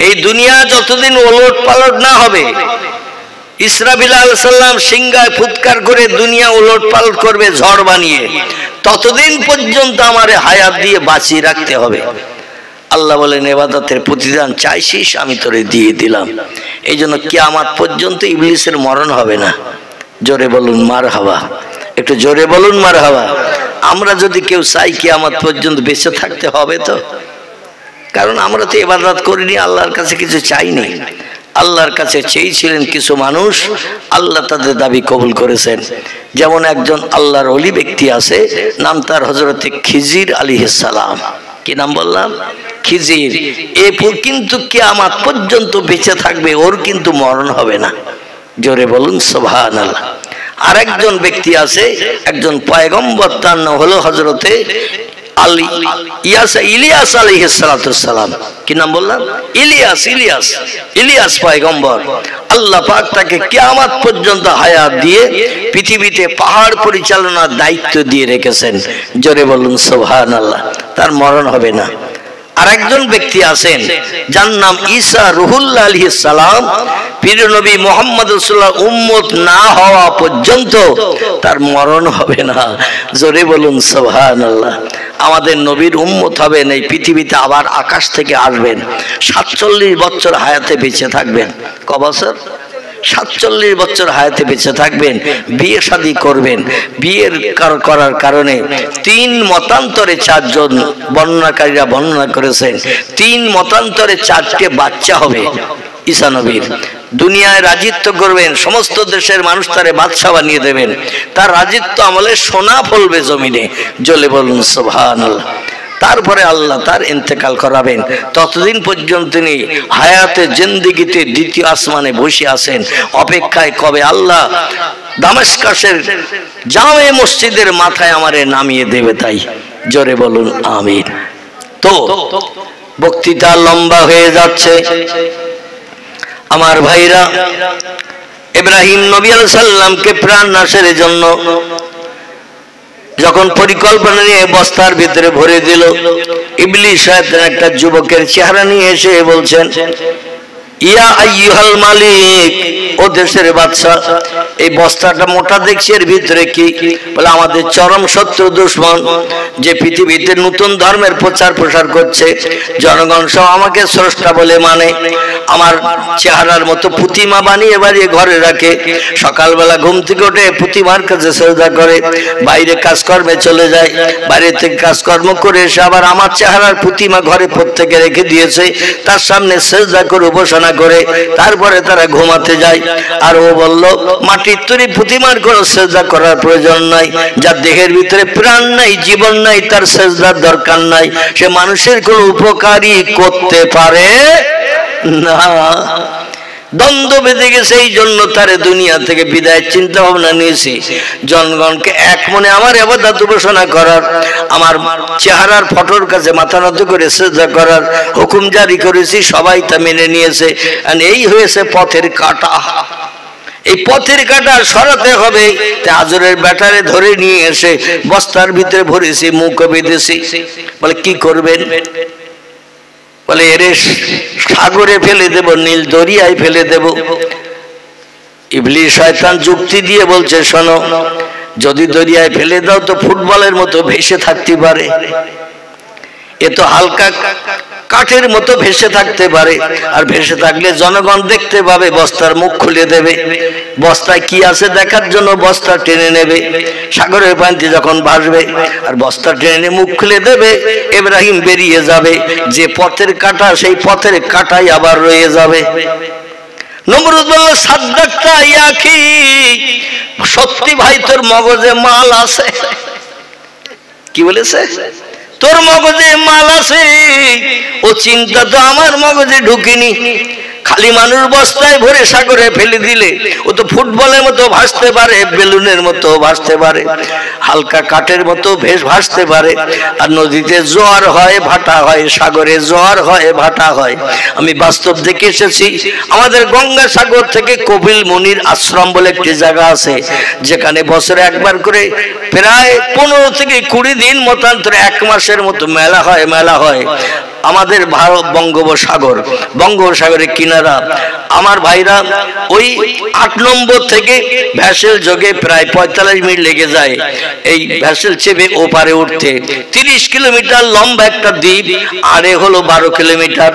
এই দুনিয়া যতদিন ওলট পালট না হবে, ইসরাফিল আলাইহিস সালাম সিংহায় ফুৎকার করে দুনিয়া ওলট পালট করবে ঝড় বানিয়ে, ততদিন পর্যন্ত আমারে হায়াত দিয়ে বাঁচিয়ে রাখতে হবে। আল্লাহ বলেন ইবাদতের প্রতিদান চাইছিস আমি তোরে দিয়ে দিলাম। এই জন্য কিয়ামত পর্যন্ত ইবলিসের মরণ হবে না। জোরে বলুন মারহাবা, একটু জোরে বলুন মারহাবা। আমরা যদি কেউ চাই কিয়ামত পর্যন্ত বেঁচে থাকতে হবে তো, কারণ আমরা তো ইবাদত করিনি, আল্লাহর কাছে কিছু চাইনি। আল্লাহর কাছে চেয়েছিলেন কিছু মানুষ, আল্লাহ তাদের দাবি কবুল করেছেন। যেমন একজন আল্লাহর ওলি ব্যক্তি আছে, নাম তার হযরতে খিজির আলাইহিস সালাম। কি নাম বললাম? খিজির। এরপর কিন্তু কিয়ামত পর্যন্ত বেঁচে থাকবে, ওর কিন্তু মরণ হবে না। জোরে বলুন সুবহানাল্লাহ। আর একজন ব্যক্তি আছে, একজন পয়গম্বর, তার নাম হলো হযরতে ইলিয়াস আলাইহিস সালাম। কি নাম বললাম? ইলিয়াস। ইলিয়াস ইলিয়াস পয়গম্বর। আল্লাহ পাক তাকে কিয়ামত পর্যন্ত হায়াত দিয়ে পৃথিবীতে পাহাড় পরিচালনার দায়িত্ব দিয়ে রেখেছেন। জোরে বলুন সুবহানাল্লাহ। তার মরণ হবে না। আর একজন ব্যক্তি আছেন যার নাম ঈসা রুহুল্লাহ আলাইহিস সালাম। পীর নবী মুহাম্মদ রাসূলুল্লাহ উম্মত না হওয়া পর্যন্ত তার মরণ হবে না। জোরে বলুন সুবহানাল্লাহ। আমাদের নবীর উম্মত হবেন, এই পৃথিবীতে আবার আকাশ থেকে আসবেন, 47 বছর হায়াতে বেঁচে থাকবেন। ক বছর? 47 বছর হায়াতে বেঁচে থাকবেন, বিয়ে শাদী করবেন। বিয়ের করার কারণে 3 মতান্তরে 4 জন বর্ণনাকারীরা বর্ণনা করেছেন, 3 মতান্তরে 4টে বাচ্চা হবে ঈসা নবীর। দুনিয়ায় রাজত্ব করবেন, সমস্ত দেশের মানুষ তারে বাদশা বানিয়ে দেবেন, তার রাজত্ব আমলে সোনা ফলবে জমিনে। জ্বলে বলুন সুবহানাল্লাহ। তারপরে আল্লাহ তার ইন্তেকাল করাবেন। ততদিন পর্যন্ত তিনি হায়াতে জিন্দেগিতে দ্বিতীয় আসমানে বসে আছেন, অপেক্ষায় কবে আল্লাহ দামেস্কাসের জামে মসজিদের মাথায় আমারে নামিয়ে দেবে। তাই জোরে বলুন আমিন। তো বক্তৃতা লম্বা হয়ে যাচ্ছে আমার ভাইরা। ইব্রাহিম নবী আলাইহিস সালামকে প্রাণ নাশের জন্য যখন পরিকল্পনা নিয়ে বস্তার ভিতরে ভরে দিল, ইবলিস শয়তান একটা যুবকের চেহারা নিয়ে এসে বলছেন, ইয়া আইয়ুহাল মালিক, ও দেশের বাদশা, এই বস্তাটা মোটা দেখছি, এর ভিতরে কি? বলে আমাদের চরম শত্রু দুশমন, যে পৃথিবীতে নতুন ধর্মের প্রচার প্রসার করছে, জনগণ সব আমাকে স্রষ্টা বলে মানে, আমার চেহারার মতো প্রতিমা বানিয়ে বানিয়ে ঘরে রাখে, সকালবেলা ঘুম থেকে উঠে প্রতিমার কাছে সেজদা করে, বাইরে কাজকর্মে চলে যায়, বাইরে থেকে কাজকর্ম করে এসে আবার আমার চেহারার প্রতিমা ঘরে প্রত্যেকে রেখে দিয়েছে, তার সামনে সেজদা করে উপাসনা করে তারপরে তারা ঘুমাতে যায়। আর ও বলল মাটির তৈরি প্রতিমার কোনো সেজদা করার প্রয়োজন নাই, যার দেহের ভিতরে প্রাণ নাই, জীবন নাই, তার সেজদার দরকার নাই, সে মানুষের কোনো উপকারই করতে পারে না। দ্বন্দ্ব বেঁধে গেছে, এই জন্য তারে দুনিয়া থেকে বিদায়ের চিন্তা ভাবনা নিয়েছি। জনগণকে এক মনে আমার ইবাদত উপাসনা করার, আমার চেহারার ফটোর কাছে মাথা নত করে সিজদা করার হুকুম জারি করেছি, সবাই তা মেনে নিয়েছে। আর এই হয়েছে পথের কাঁটা। এই পথের কাঁটা সরাতে হবে। আজরের ব্যাটারে ধরে নিয়ে এসে বস্তার ভিতরে ভরেছি, মুখ বেঁধেছি। বলে কি করবেন? বলে এরে সাগরে ফেলে দেব, নীল দরিয়ায় ফেলে দেব। ইবলিস শয়তান যুক্তি দিয়ে বলছে, শোনো, যদি দরিয়ায় ফেলে দাও তো ফুটবলের মতো ভেসে থাকতে পারে, এ তো হালকা কাঠের মতো ভেসে থাকতে পারে, আর ভেসে থাকলে জনগণ দেখতে পাবে, বস্তার মুখ খুলে দেবে, বস্তায় কি আছে দেখার জন্য বস্তা টেনে নেবে। সাগরের পানিতে যখন ভাসবে আর বস্তা টেনে মুখ খুলে দেবে, ইব্রাহিম বেরিয়ে যাবে, যে পথের কাঁটা সেই পথের কাঁটাই আবার রয়ে যাবে। নমরুদ বলল, সাদ্দাক্তা ইয়া আখি, সত্যি ভাই তোর মগজে মাল আছে। কি বলেছে? তোর মগজে মাল আছে। ও চিন্তা তো আমার মগজে ঢুকেনি। খালি মানুষ বস্তায় ভরে সাগরে ফেলে দিলে ও তো ফুটবলের মতো ভাসতে পারে, বেলুনের মতো ভাসতে পারে, হালকা কাঠের মতো ভাসতে পারে। আর নদীতে জোয়ার হয়, ভাটা হয়, সাগরে জোয়ার হয়, ভাটা হয়। আমি বাস্তব দেখে এসেছি। আমাদের গঙ্গাসাগর থেকে কপিল মুনির আশ্রম বলে একটি জায়গা আছে, যেখানে বছরে একবার করে প্রায় 15 থেকে 20 দিন মতান্তরে 1 মাসের মতো মেলা হয়। আমাদের ভারত বঙ্গোপসাগরের কিনারা। আমার ভাইরা ওই 8 নম্বর থেকে ভ্যাসেল যোগে প্রায় 45 মিনিট লেগে যায় এই ভ্যাসেল চেপে ওপারে উঠতে। 30 কিলোমিটার লম্বা একটা দ্বীপ, আরে হলো 12 কিলোমিটার,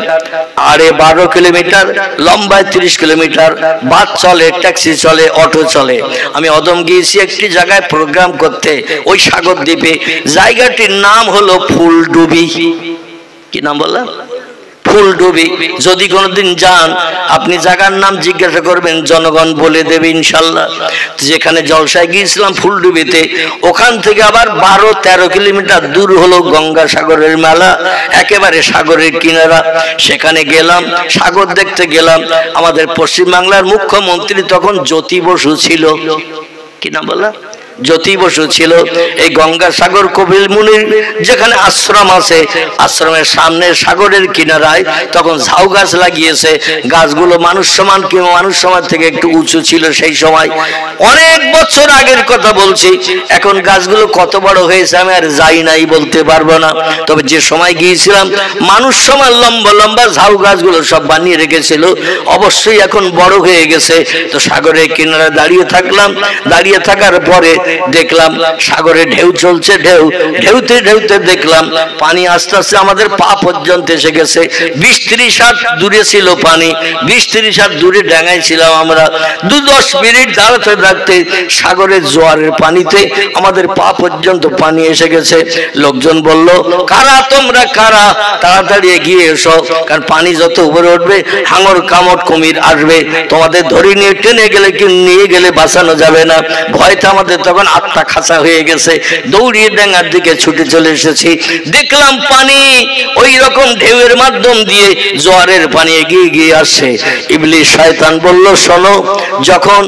আরে 12 কিলোমিটার লম্বায় 30 কিলোমিটার। বাস চলে, ট্যাক্সি চলে, অটো চলে। আমি অদম গিয়েছি একটি জায়গায় প্রোগ্রাম করতে ওই সাগর দ্বীপে। জায়গাটির নাম হলো ফুলডুবি। কি নাম বললাম? ফুলডুবি। যদি কোনোদিন যান আপনি জায়গার নাম জিজ্ঞাসা করবেন, জনগণ বলে দেবে ইনশাল্লাহ। যেখানে জলসায় গিয়েছিলাম ফুলডুবিতে, ওখান থেকে আবার 12-13 কিলোমিটার দূর হলো গঙ্গাসাগরের মেলা, একেবারে সাগরের কিনারা। সেখানে গেলাম, সাগর দেখতে গেলাম। আমাদের পশ্চিমবাংলার মুখ্যমন্ত্রী তখন জ্যোতি বসু ছিল। কি নাম বললাম? জ্যোতি বসু ছিল। এই গঙ্গাসাগর কপিল মুনির যেখানে আশ্রম আছে, আশ্রমের সামনে সাগরের কিনারায় তখন ঝাউ গাছ লাগিয়েছে। গাছগুলো মানুষ সমান কিংবা মানুষ সমান থেকে একটু উঁচু ছিল সেই সময়, অনেক বছর আগের কথা বলছি। এখন গাছগুলো কত বড় হয়েছে আমি আর যাই নাই, বলতে পারবো না। তবে যে সময় গিয়েছিলাম মানুষ সমান লম্বা লম্বা ঝাউ গাছগুলো সব বানিয়ে রেখেছিল। অবশ্যই এখন বড় হয়ে গেছে। তো সাগরের কিনারে দাঁড়িয়ে থাকলাম। দাঁড়িয়ে থাকার পরে দেখলাম সাগরে ঢেউ চলছে। ঢেউতে দেখলাম পানি আস্তে আস্তে আমাদের পা পর্যন্ত এসে গেছে। 20-30 হাত দূরে ছিল পানি, 20-30 হাত দূরে ডাঙায় ছিলাম আমরা। 2-10 মিনিট দাঁড়াতে সাগরের জোয়ারের পানিতে আমাদের পা পর্যন্ত পানি এসে গেছে। লোকজন বলল, কারা তোমরা, কারা? তাড়াতাড়ি এগিয়ে এসো, কারণ পানি যত উপরে উঠবে হাঙর কামড় কুমির আসবে, তোমাদের ধরে নিয়ে টেনে গেলে কি নিয়ে গেলে বাঁচানো যাবে না। ভয়তে আমাদের তখন আত্মা খাঁচা হয়ে গেছে। দৌড়িয়ে ডাঙ্গার দিকে ছুটে চলে এসেছি। দেখলাম পানি ওই রকম ঢেউয়ের মাধ্যম দিয়ে জোয়ারের পানি এগিয়ে আসছে। ইবলিস শয়তান বলল, শোনো, যখন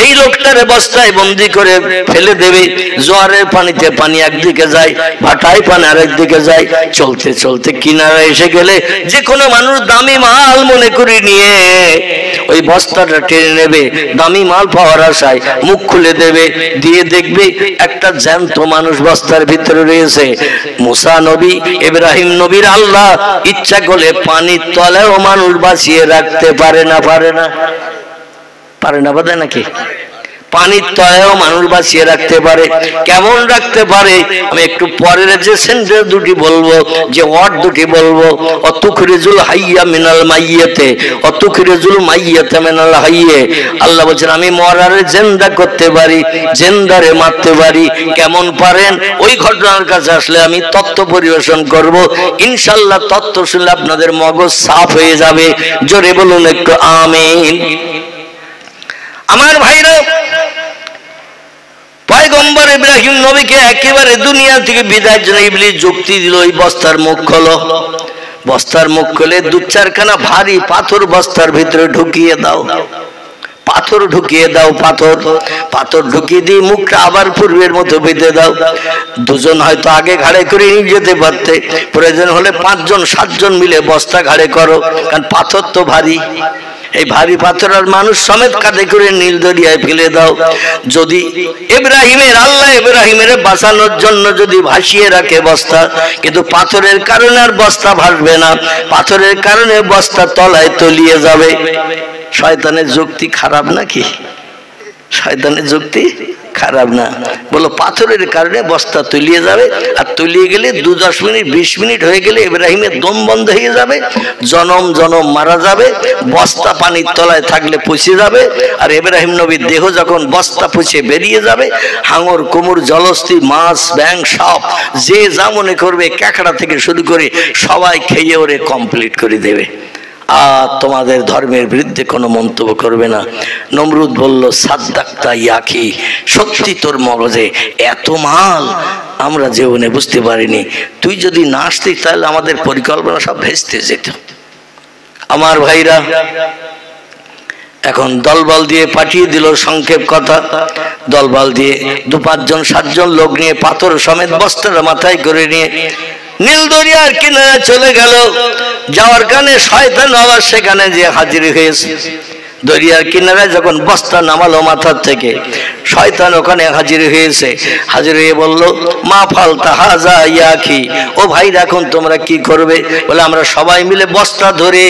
এই লোকটার বস্তায় বন্দি করে ফেলে দেবে, জোয়ারের পানিতে পানি একদিকে যায়, ভাটায় পানি আরেক দিকে যায়। চলতে চলতে কিনারা এসে গেলে যে কোনো মানুষ দামি মাল মনে করে নিয়ে ওই বস্তাটা টেনে নেবে, দামি মাল পাওয়ার আশায় মুখ খুলে দেবে, দিয়ে দেখবে একটা জ্যান্ত মানুষ বস্তার ভিতরে রয়েছে। মুসা নবী, ইব্রাহিম নবীর আল্লাহ ইচ্ছা করলে পানির তলেও মানুষ বাঁচিয়ে রাখতে পারে না বোধ নাকি? পানির তলেও মানুষ বাঁচিয়ে রাখতে পারে। কেমন রাখতে পারে আমি একটু পরের যে সেন্টেন্স দুটি বলবো, যে ওয়ার্ড দুটি বলবো, অতুখরিজুল হাইয়া মিনাল মাইয়াতে, অতুখরিজুল মাইয়াতে মিনাল হাইয়ে। আল্লাহ বলছেন আমি মরারে জিন্দা করতে পারি, জিন্দারে মারতে পারি। কেমন পারেন ওই ঘটনার কাছে আসলে আমি তত্ত্ব পরিবেশন করব ইনশাআল্লাহ। তত্ত্ব শুনলে আপনাদের মগজ সাফ হয়ে যাবে। জোরে বলুন একটু আমিন। আমার ভাইরা, পয়গম্বর ইব্রাহিম নবীকে একেবারে দুনিয়া থেকে বিদায়ের জন্য ইবলিস যুক্তি দিল, ওই বস্তার মুখ খোলো। বস্তার মুখ খুলে 2-4খানা ভারী পাথর বস্তার ভিতরে ঢুকিয়ে দাও। পাথর ঢুকিয়ে দাও, পাথর ঢুকিয়ে দিয়ে মুখটা আবার পূর্বের মতো বেঁধে দাও। দুজন হয়তো আগে ঘাড়ে করে নিয়ে যেতে পারতে, প্রয়োজন হলে 5-7জন মিলে বস্তা ঘাড়ে করো, কারণ পাথর তো ভারী। এই ভারী পাথর আর মানুষ সমেত কাঁধে করে নীল দরিয়ায় ফেলে দাও। যদি আল্লাহ ইব্রাহিমের বাঁচানোর জন্য যদি ভাসিয়ে রাখে বস্তা, কিন্তু পাথরের কারণে আর বস্তা ভাসবে না, পাথরের কারণে বস্তা তলায় তলিয়ে যাবে। শয়তানের যুক্তি খারাপ নাকি? শয়তানের যুক্তি খারাপ না। বলো পাথরের কারণে বস্তা তলিয়ে যাবে, আর তলিয়ে গেলে 2-10 মিনিট 20 মিনিট হয়ে গেলে ইব্রাহিমের দম বন্ধ হয়ে যাবে, জনম জনম মারা যাবে, বস্তা পানির তলায় থাকলে পচে যাবে। আর ইব্রাহিম নবীর দেহ যখন বস্তা পচে বেরিয়ে যাবে, হাঙর কুমুর জলস্থি মাছ ব্যাং সব যে যা মনে করবে ক্যাকড়া থেকে শুরু করে সবাই খেয়ে ওরে কমপ্লিট করে দেবে, আর তোমাদের ধর্মের বিরুদ্ধে কোনো মন্তব্য করবে না। নমরুদ বলল সাদ্দাক্তা ইয়াকি, সত্যি তোর মগজে এত মাল আমরা জীবনে বুঝতে পারিনি। তুই যদি না আসতিস তাহলে আমাদের পরিকল্পনা সব ভেস্তে যেত। আমার ভাইরা এখন দলবল দিয়ে পাঠিয়ে দিল, সংক্ষেপ কথা, দলবল দিয়ে 2-5 জন 7 জন লোক নিয়ে পাথর সমেত বস্তাটা মাথায় করে নিয়ে নীল দরিয়ার কিনারে চলে গেল। যাওয়ার কারণে শয়তান আবার সেখানে যে হাজির হয়েছে। দরিয়ার কিনারায় যখন বস্তা নামালো মাথার থেকে, শয়তান ওখানে হাজির হয়েছে। হাজির হয়ে বলল মা ফালতা হাজা ইয়াকি, ও ভাই এখন তোমরা কি করবে? বলে আমরা সবাই মিলে বস্তা ধরে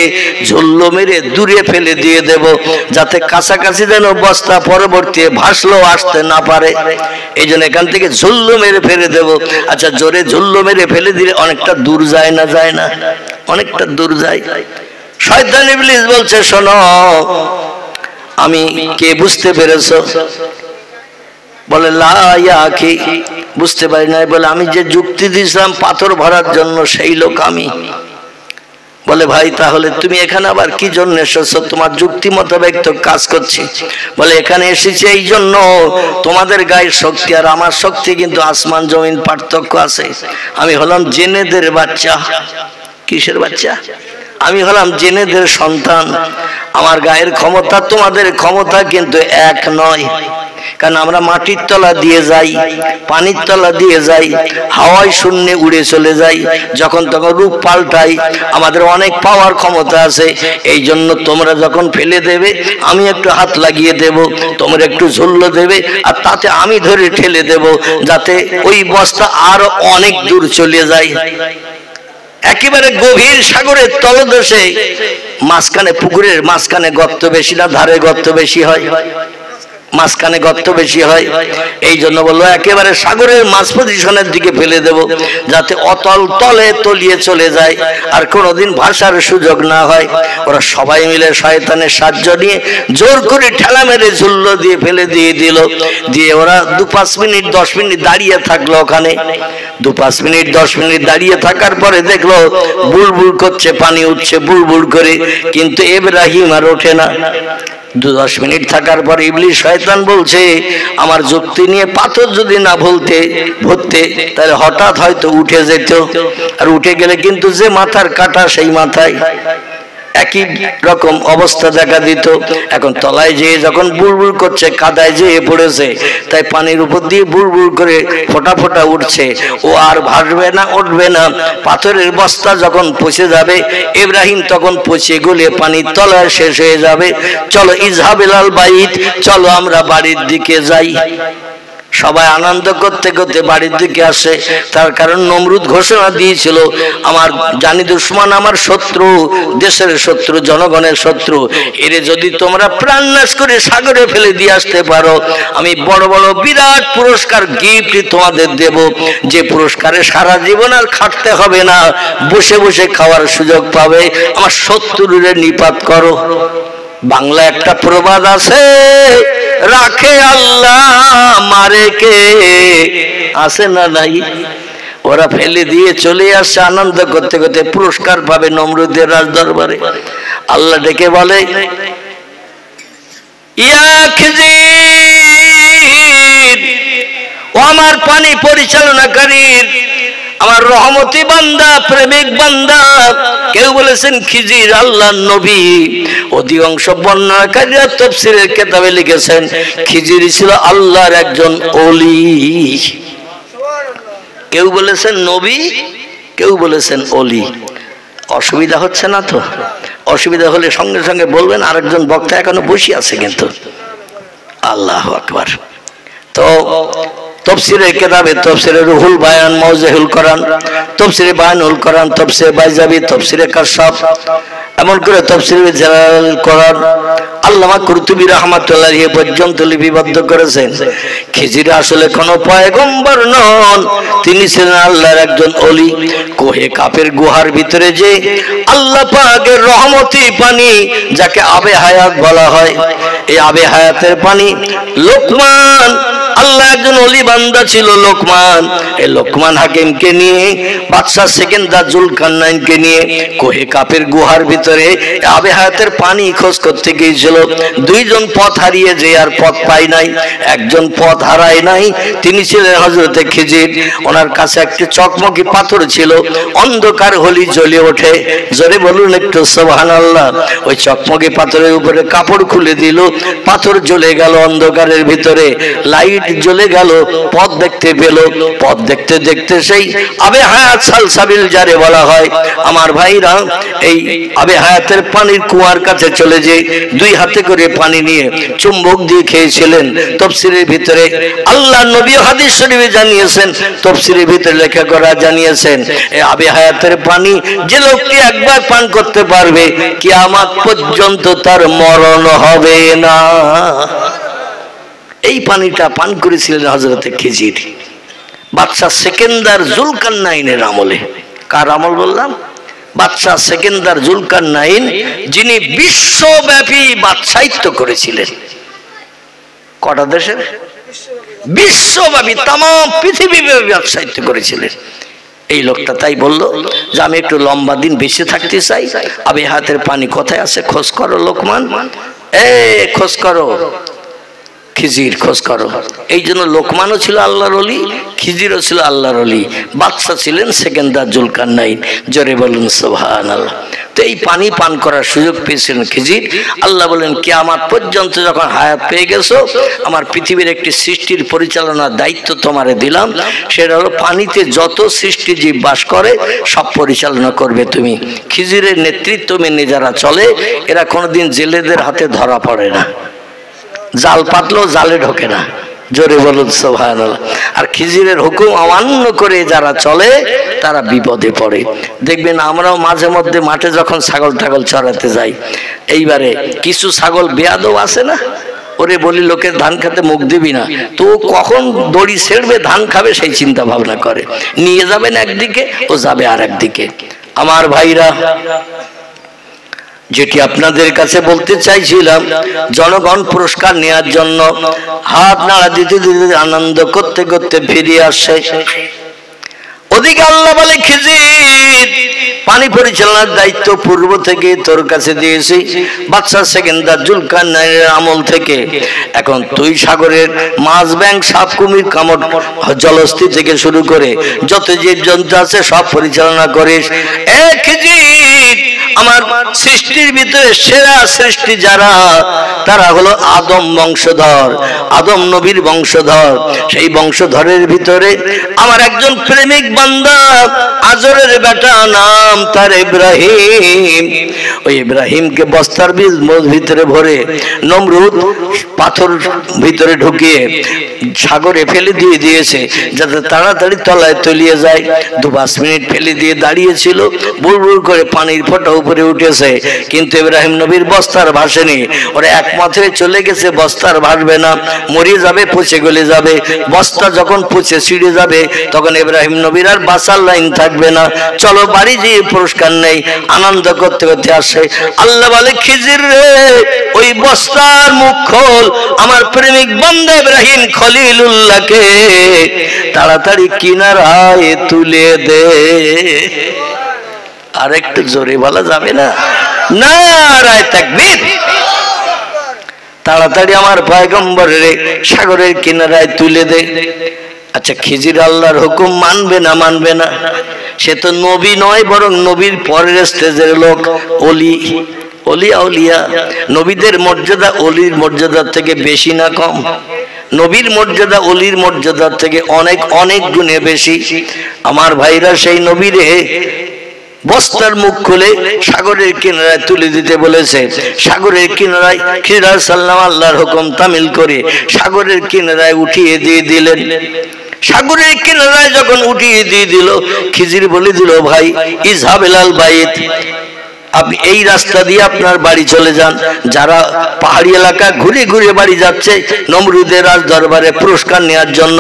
ঝুল্লো মেরে দূরে ফেলে দিয়ে দেব, যাতে কাছাকাছি যেন বস্তা পরবর্তী ভাসলো আসতে না পারে, এই জন্য এখান থেকে ঝুল্লো মেরে ফেলে দেব। আচ্ছা জোরে ঝুল্লো মেরে ফেলে দিলে অনেকটা দূর যায় না? যায় না? অনেকটা দূর যায়। শয়তান ইবলিস বলছে শোনো আমি কে, বুঝতে পেরেছো? বলে লা ইয়াকি, বুঝতে পারি নাই। বলে আমি যে যুক্তি দিয়েছিলাম পাথর ভরার জন্য সেই লোক আমি। বলে ভাই তাহলে তুমি এখানে আবার কি জন্য এসেছো? তোমার যুক্তি মোতাবেক তো কাজ করছি। বলে এখানে এসেছি এই জন্য তোমাদের গায়ের শক্তি আর আমার শক্তি কিন্তু আসমান জমিন পার্থক্য আছে। আমি হলাম জেনেদের বাচ্চা। কিসের বাচ্চা? আমি হলাম জেনেদের সন্তান। আমার গায়ের ক্ষমতা তোমাদের ক্ষমতা কিন্তু এক নয়, কারণ আমরা মাটির তলা দিয়ে যাই, পানির তলা দিয়ে যাই, হাওয়ায় শূন্যে উড়ে চলে যাই, যখন তখন রূপ পাল্টাই, আমাদের অনেক পাওয়ার ক্ষমতা আছে। এই জন্য তোমরা যখন ফেলে দেবে আমি একটু হাত লাগিয়ে দেব, তোমরা একটু ঝুল্লো দেবে, আর তাতে আমি ধরে ঠেলে দেব, যাতে ওই বস্তা আরো অনেক দূর চলে যায়। একেবারে গভীর সাগরের তলদেশে মাঝখানে, পুকুরের মাঝখানে গর্ত বেশি না ধারে গর্ত বেশি হয়? মাঝখানে গর্ত বেশি হয়। এই জন্য বললো একেবারে সাগরের মাঝ পজিশনের দিকে ফেলে দেব, যাতে অতল তলে তলিয়ে চলে যায় আর কোনোদিন ভাষার সুযোগ না হয়। ওরা সবাই মিলে শয়তানের সাহায্য নিয়ে জোর করে ঠেলা মেরে ঝুল্লো দিয়ে ফেলে দিয়ে দিল। দিয়ে ওরা 2-5 মিনিট 10 মিনিট দাঁড়িয়ে থাকলো ওখানে। 2-5 মিনিট 10 মিনিট দাঁড়িয়ে থাকার পরে দেখলো বুলবুল করছে, পানি উঠছে বুলবুল করে, কিন্তু ইব্রাহিম আর ওঠে না। 2-10 মিনিট থাকার পর ইবলিস শয়তান বলছে আমার যুক্তি নিয়ে পাথর যদি না ভরতে তাহলে হঠাৎ হয়তো উঠে যেত, আর উঠে গেলে কিন্তু যে মাথার কাটা সেই মাথায় একই রকম অবস্থা দেখা দিত। এখন তলায় যেয়ে যখন বুলবুল করছে, কাদায় যেয়ে পড়েছে, তাই পানির উপর দিয়ে বুলবুল করে ফোঁটা ফোঁটা উঠছে। ও আর ভাসবে না, উঠবে না। পাথরের বস্তা যখন পচে যাবে, ইব্রাহিম তখন পচে গলে পানির তলায় শেষ হয়ে যাবে। চলো ইজহাবিলাল বাইত, চলো আমরা বাড়ির দিকে যাই। সবাই আনন্দ করতে করতে বাড়ির দিকে আসে। তার কারণ নমরুদ ঘোষণা দিয়েছিল আমার জানি দুশমন আমার শত্রু, দেশের শত্রু, জনগণের শত্রু, এরে যদি তোমরা প্রাণনাশ করে সাগরে ফেলে দিয়ে আসতে পারো আমি বড় বড় বিরাট পুরস্কার গিফট তোমাদের দেব, যে পুরস্কারে সারা জীবন আর খাটতে হবে না, বসে বসে খাওয়ার সুযোগ পাবে। আমার শত্রুরে নিপাত করো। বাংলা একটা প্রবাদ আছে, রাখে আল্লাহ মারে কে, আছে না নাই? ওরা ফেলে দিয়ে চলে আসছে আনন্দ করতে করতে, পুরস্কার পাবে নমরুদের রাজ দরবারে। আল্লাহ ডেকে বলে ইয়া খিজির, ও আমার পানি পরিচালনাকারীর, আমার রহমতি বান্দা, প্রেমিক বান্দা। কেউ বলেছেন খিজির আল্লাহর নবী, অধিকাংশ বর্ণনাকারীরা তাফসীরের কিতাবে লিখেছেন খিজির ছিল আল্লাহর একজন ওলি। কেউ বলেছেন নবী, কেউ বলেছেন ওলি। অসুবিধা হচ্ছে না তো? অসুবিধা হলে সঙ্গে সঙ্গে বলবেন। আরেকজন বক্তা এখনো বসে আছে কিন্তু। আল্লাহু আকবার। তো তফসিরের কিতাবে তফসিরে রুহুল বায়ান, মাওজাহুল কোরআন, তফসিরে বায়ানুল কোরআন, তফসিরে বাইজাবি, তফসিরে কাশফ, এমন করে তফসিরে জালাল কোরআন আল্লামা কুরতুবী রাহমাতুল্লাহ আলাইহি পর্যন্ত লিপিবদ্ধ করেছেন। খিজির আসলে কোনো পয়গম্বর নন, তিনি ছিলেন আল্লাহর একজন ওলি। কোহে কাফের গুহার ভিতরে যে আল্লাহ পাকের রহমতি পানি, যাকে আবে হায়াত বলা হয়, এই আবে হায়াতের পানি লোকমান, আল্লাহ একজন ওলি বান্দা ছিল লোকমান, এই লোকমান হাকিমকে নিয়ে বাদশাহ সেকেন্দার জুলকারনাইনকে নিয়ে কোহে কাফের গুহার ভিতরে আবে হায়াতের পানি খোঁজ করতে গিয়েছিল। দুইজন পথ হারিয়ে যে আর পথ পায় নাই, একজন পথ হারায় নাই, তিনি ছিলেন হযরতে খিজির। ওনার কাছে একটি চকমকি পাথর ছিল, অন্ধকার হলি জ্বলে ওঠে। জোরে বলুন একটু সুবহানাল্লাহ। ওই চকমকি পাথরের উপরে কাপড় খুলে দিল, পাথর জ্বলে গেল অন্ধকারের ভিতরে, লাইট জ্বলে গেল, পথ দেখতে পেল। পথ দেখতে দেখতে সেই আবে হায়াত সালসাবিল যারে বলা হয়, আমার ভাইরা এই আবে হায়াতের পানির কুয়ার কাছে চলে যে দুই হাতে করে পানি নিয়ে চুম্বক দিয়ে খেয়েছিলেন। তাফসীরের ভিতরে আল্লাহ নবী হাদিস শরীফে জানিয়েছেন, তাফসীরের ভিতরে লেখা করা জানিয়েছেন, এই আবে হায়াতের পানি যে লোকটি একবার পান করতে পারবে কিয়ামত পর্যন্ত তার মরণ হবে না। এই পানিটা পান করেছিলেন হযরতে খিজির বাদশাহ সেকেন্দার জুলকারনাইনের আমলে। কার আমল বললাম? বাদশাহ সেকেন্দার জুলকারনাইন, যিনি বিশ্বব্যাপী বাদশাহিত্য করেছিলেন। কটা দেশের? বিশ্বব্যাপী, তাম পৃথিবীব্যাপী বাদশাহিত্য করেছিলেন এই লোকটা। তাই বললো যে আমি একটু লম্বা দিন বেঁচে থাকতে চাই, আবে হায়াতের পানি কোথায় আছে খোঁজ করো লোকমান, খোঁজ করো খিজির, খোঁজ করো। এই জন্য লোকমানও ছিল আল্লাহর ওলি, খিজিরও ছিল আল্লাহর ওলি, বাদশাহ ছিলেন সেকেন্দার জুলকারনাইন। জোরে বলুন সুবহানাল্লাহ। তো এই পানি পান করার সুযোগ পেয়েছিলেন খিজির। আল্লাহ বলেন কিয়ামত পর্যন্ত যখন হায়াত পেয়ে গেছো, আমার পৃথিবীর একটি সৃষ্টির পরিচালনার দায়িত্ব তোমারে দিলাম, সেটা হলো পানিতে যত সৃষ্টিজীব বাস করে সব পরিচালনা করবে তুমি। খিজিরের নেতৃত্ব মেনে যারা চলে এরা কোনোদিন জেলেদের হাতে ধরা পড়ে না, জাল পাতলেও জালে ঢোকে না। জোরে বলুন সুবহানাল্লাহ। আর খিজিরের হুকুম অমান্য করে যারা চলে তারা বিপদে পড়ে। দেখবেন আমরাও মাঝে মধ্যে মাঠে যখন ছাগল টাগল চড়াতে যাই, এইবারে কিছু ছাগল বেয়াদব আছে না, ওরে বলি লোকের ধান খেতে মুখ দিবি না, তো কখন দড়ি ছেড়বে ধান খাবে সেই চিন্তা ভাবনা করে, নিয়ে যাবেন একদিকে ও যাবে আর একদিকে। আমার ভাইরা, যেটি আপনাদের কাছে বলতে চাইছিলাম, জনগণ পুরস্কার নেওয়ার জন্য হাত নাড়া দিতে দিতে আনন্দ করতে করতে ফিরে আসে। ওদিকে আল্লাহ বলে খিজির, পানি পরিচালনার দায়িত্ব পূর্ব থেকে তোর কাছে দিয়েছি বাদশাহ সেকেন্দার জুলকারনাইনের আমল থেকে। এখন তুই সাগরের মাছ, ব্যাঙ, সাপ, কুমির, কামড়, জলস্থি থেকে শুরু করে যত জীবজন্তু আছে সব পরিচালনা করিস। খিজির, আমার সৃষ্টির ভিতরে সেরা সৃষ্টি যারা, তারা হলো আদম বংশধর, আদম নবীর বংশধর। সেই বংশধরের ভিতরে আমার একজন প্রেমিক বান্দা, আজরের বেটা, নাম তার ইব্রাহিম। ওই ইব্রাহিমকে বস্তার ভিতরে ভরে নমরুদ পাথর ভিতরে ঢুকিয়ে সাগরে ফেলে দিয়ে দিয়েছে যাতে তাড়াতাড়ি তলায় তলিয়ে যায়। 2-5 মিনিট ফেলে দিয়ে দাঁড়িয়েছিল, বুড়বুড় করে পানির ফোঁটা উপরে উঠেছে, কিন্তু ইব্রাহিম নবীর বস্তার ভাসেনি। ওরা একমাত্রে চলে গেছে, বস্তার ভাসবে না, মরিয়ে যাবে, পচে গলে যাবে। বস্তা যখন পচে ছিঁড়ে যাবে তখন ইব্রাহিম নবীর আর বাঁচার লাইন থাকবে না। চলো বাড়ি যেয়ে পুরস্কার নেই। আনন্দ করতে করতে আসে। আল্লাহ বলে খিজির রে, ওই বস্তার মুখ খোল, আমার প্রেমিক বান্দা ইব্রাহিম খলিলুল্লাহকে তাড়াতাড়ি কিনারায় তুলে দে। আর একটু জোরে বলা যাবে না? নারায়ে তাকবীর। তাড়াতাড়ি আমার পয়গম্বরের সাগরের কিনারায় তুলে দে। আচ্ছা, খিজির আল্লাহর হুকুম মানবে না? মানবে না। সে তো নবী নয়, বরং নবীর পরের স্টেজের লোক, ওলি, ওলিয়া উলিয়া। নবীদের মর্যাদা অলির মর্যাদার থেকে বেশি না কম? নবীর মর্যাদা অলির মর্যাদার থেকে অনেক অনেক গুণে বেশি। আমার ভাইরা, সেই নবীরে বস্তার মুখ খুলে সাগরের কিনারায় তুলে দিতে বলেছে। সাগরের কিনারায় খিজির সাল্লাম আল্লাহর হুকুম তামিল করে সাগরের কিনারায় উঠিয়ে দিয়ে দিলেন। সাগরের কিনারায় যখন উঠিয়ে দিয়ে দিল, খিজির বলে দিল, ভাই ইজহাব ইলাল বাইত, আপনি এই রাস্তা দিয়ে আপনার বাড়ি চলে যান। যারা পাহাড়ি এলাকা ঘুরে ঘুরে বাড়ি যাচ্ছে নমরুদের রাজ দরবারে পুরস্কার নেওয়ার জন্য,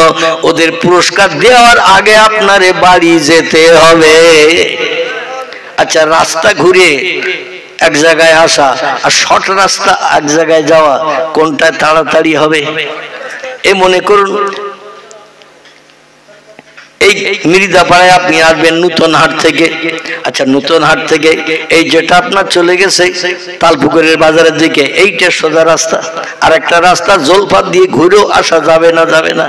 ওদের পুরস্কার দেওয়ার আগে আপনার বাড়ি যেতে হবে। আচ্ছা, রাস্তা ঘুরে এক জায়গায় আসা আর শর্ট রাস্তা এক জায়গায় যাওয়া, কোনটা তাড়াতাড়ি হবে? এ মনে করুন এই মির্জাপাড়ায় আপনি আসবেন নূতন হাট থেকে। আচ্ছা, নূতন হাট থেকে এই যেটা আপনার চলে গেছে তালপুকুরের বাজারের দিকে, এইটা সোজা রাস্তা। আর একটা রাস্তা জলপাত দিয়ে ঘুরেও আসা যাবে না? যাবে না।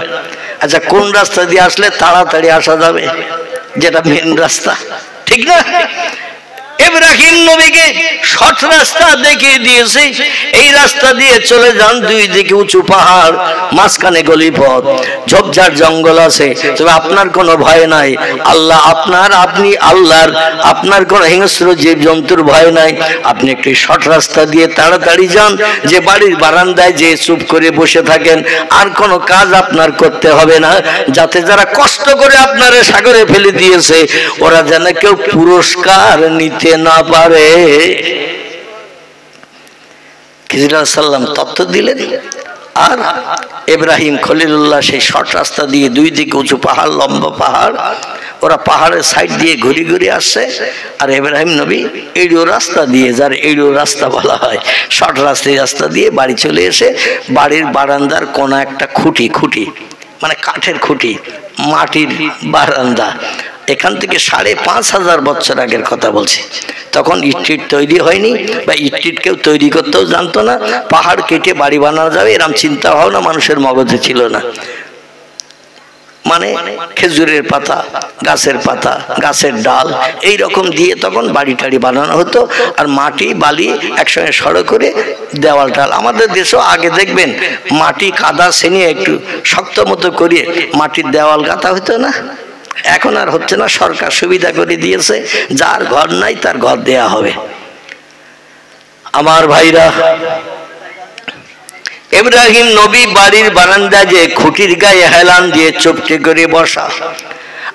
আচ্ছা, কোন রাস্তা দিয়ে আসলে তাড়াতাড়ি আসা যাবে? যেটা মেন রাস্তা, ঠিক না? ইব্রাহিম নবীকে শর্ট রাস্তা দেখিয়ে দিয়েছে, এই রাস্তা দিয়ে চলে যান। দুই দিকে উঁচু পাহাড়, মাঝখানে গলি পথ, ঝোপঝাড় জঙ্গল আছে, তবে আপনার কোনো ভয় নাই। আল্লাহ আপনার, আপনি আল্লাহর, আপনার কোনো হিংস্র জীব জন্তুর ভয় নাই। আপনি একটি শর্ট রাস্তা দিয়ে তাড়াতাড়ি যান, যে বাড়ির বারান্দায় যে চুপ করে বসে থাকেন, আর কোনো কাজ আপনার করতে হবে না, যাতে যারা কষ্ট করে আপনারা সাগরে ফেলে দিয়েছে ওরা যেন কেউ পুরস্কার নিতে না পারে। খিজির সাল্লাম তত্ত্ব দিলেন, আর ইব্রাহিম খলিলুল্লাহ সেই শর্ট রাস্তা দিয়ে, দুই দিকে উঁচু পাহাড়, লম্বা পাহাড়, ওরা পাহাড়ের সাইড দিয়ে ঘুরে ঘুরে আসছে। আর ইব্রাহিম নবী এইড়ো রাস্তা দিয়ে, যার এইড়ো রাস্তা বলা হয়, শর্ট রাস্তা দিয়ে বাড়ি চলে এসে বাড়ির বারান্দার কোনা একটা খুঁটি মানে কাঠের খুঁটি, মাটির বারান্দা, এখান থেকে 5,500 বছর আগের কথা বলছি। তখন ইট তৈরি হয়নি, বা ইট কেউ তৈরি করতেও জানতো না। পাহাড় কেটে বাড়ি বানানো যাবে এরকম চিন্তা ভাবনা মানুষের মগজে ছিল না। মানে খেজুরের পাতা, গাছের পাতা, গাছের ডাল, এই রকম দিয়ে তখন বাড়ি টাড়ি বানানো হতো। আর মাটি বালি একসঙ্গে সড়ো করে দেওয়াল টাল। আমাদের দেশেও আগে দেখবেন মাটি কাদা ছেনিয়ে একটু শক্ত মতো করিয়ে মাটির দেওয়াল গাঁথা হতো না? এখন আর হচ্ছে না, সরকার সুবিধা করে দিয়েছে, যার ঘর নাই তার ঘর দেয়া হবে। আমার ভাইরা, ইব্রাহিম নবী বাড়ির বারান্দা যে খুঁটির গায়ে হেলান দিয়ে চুপটি করে বসা,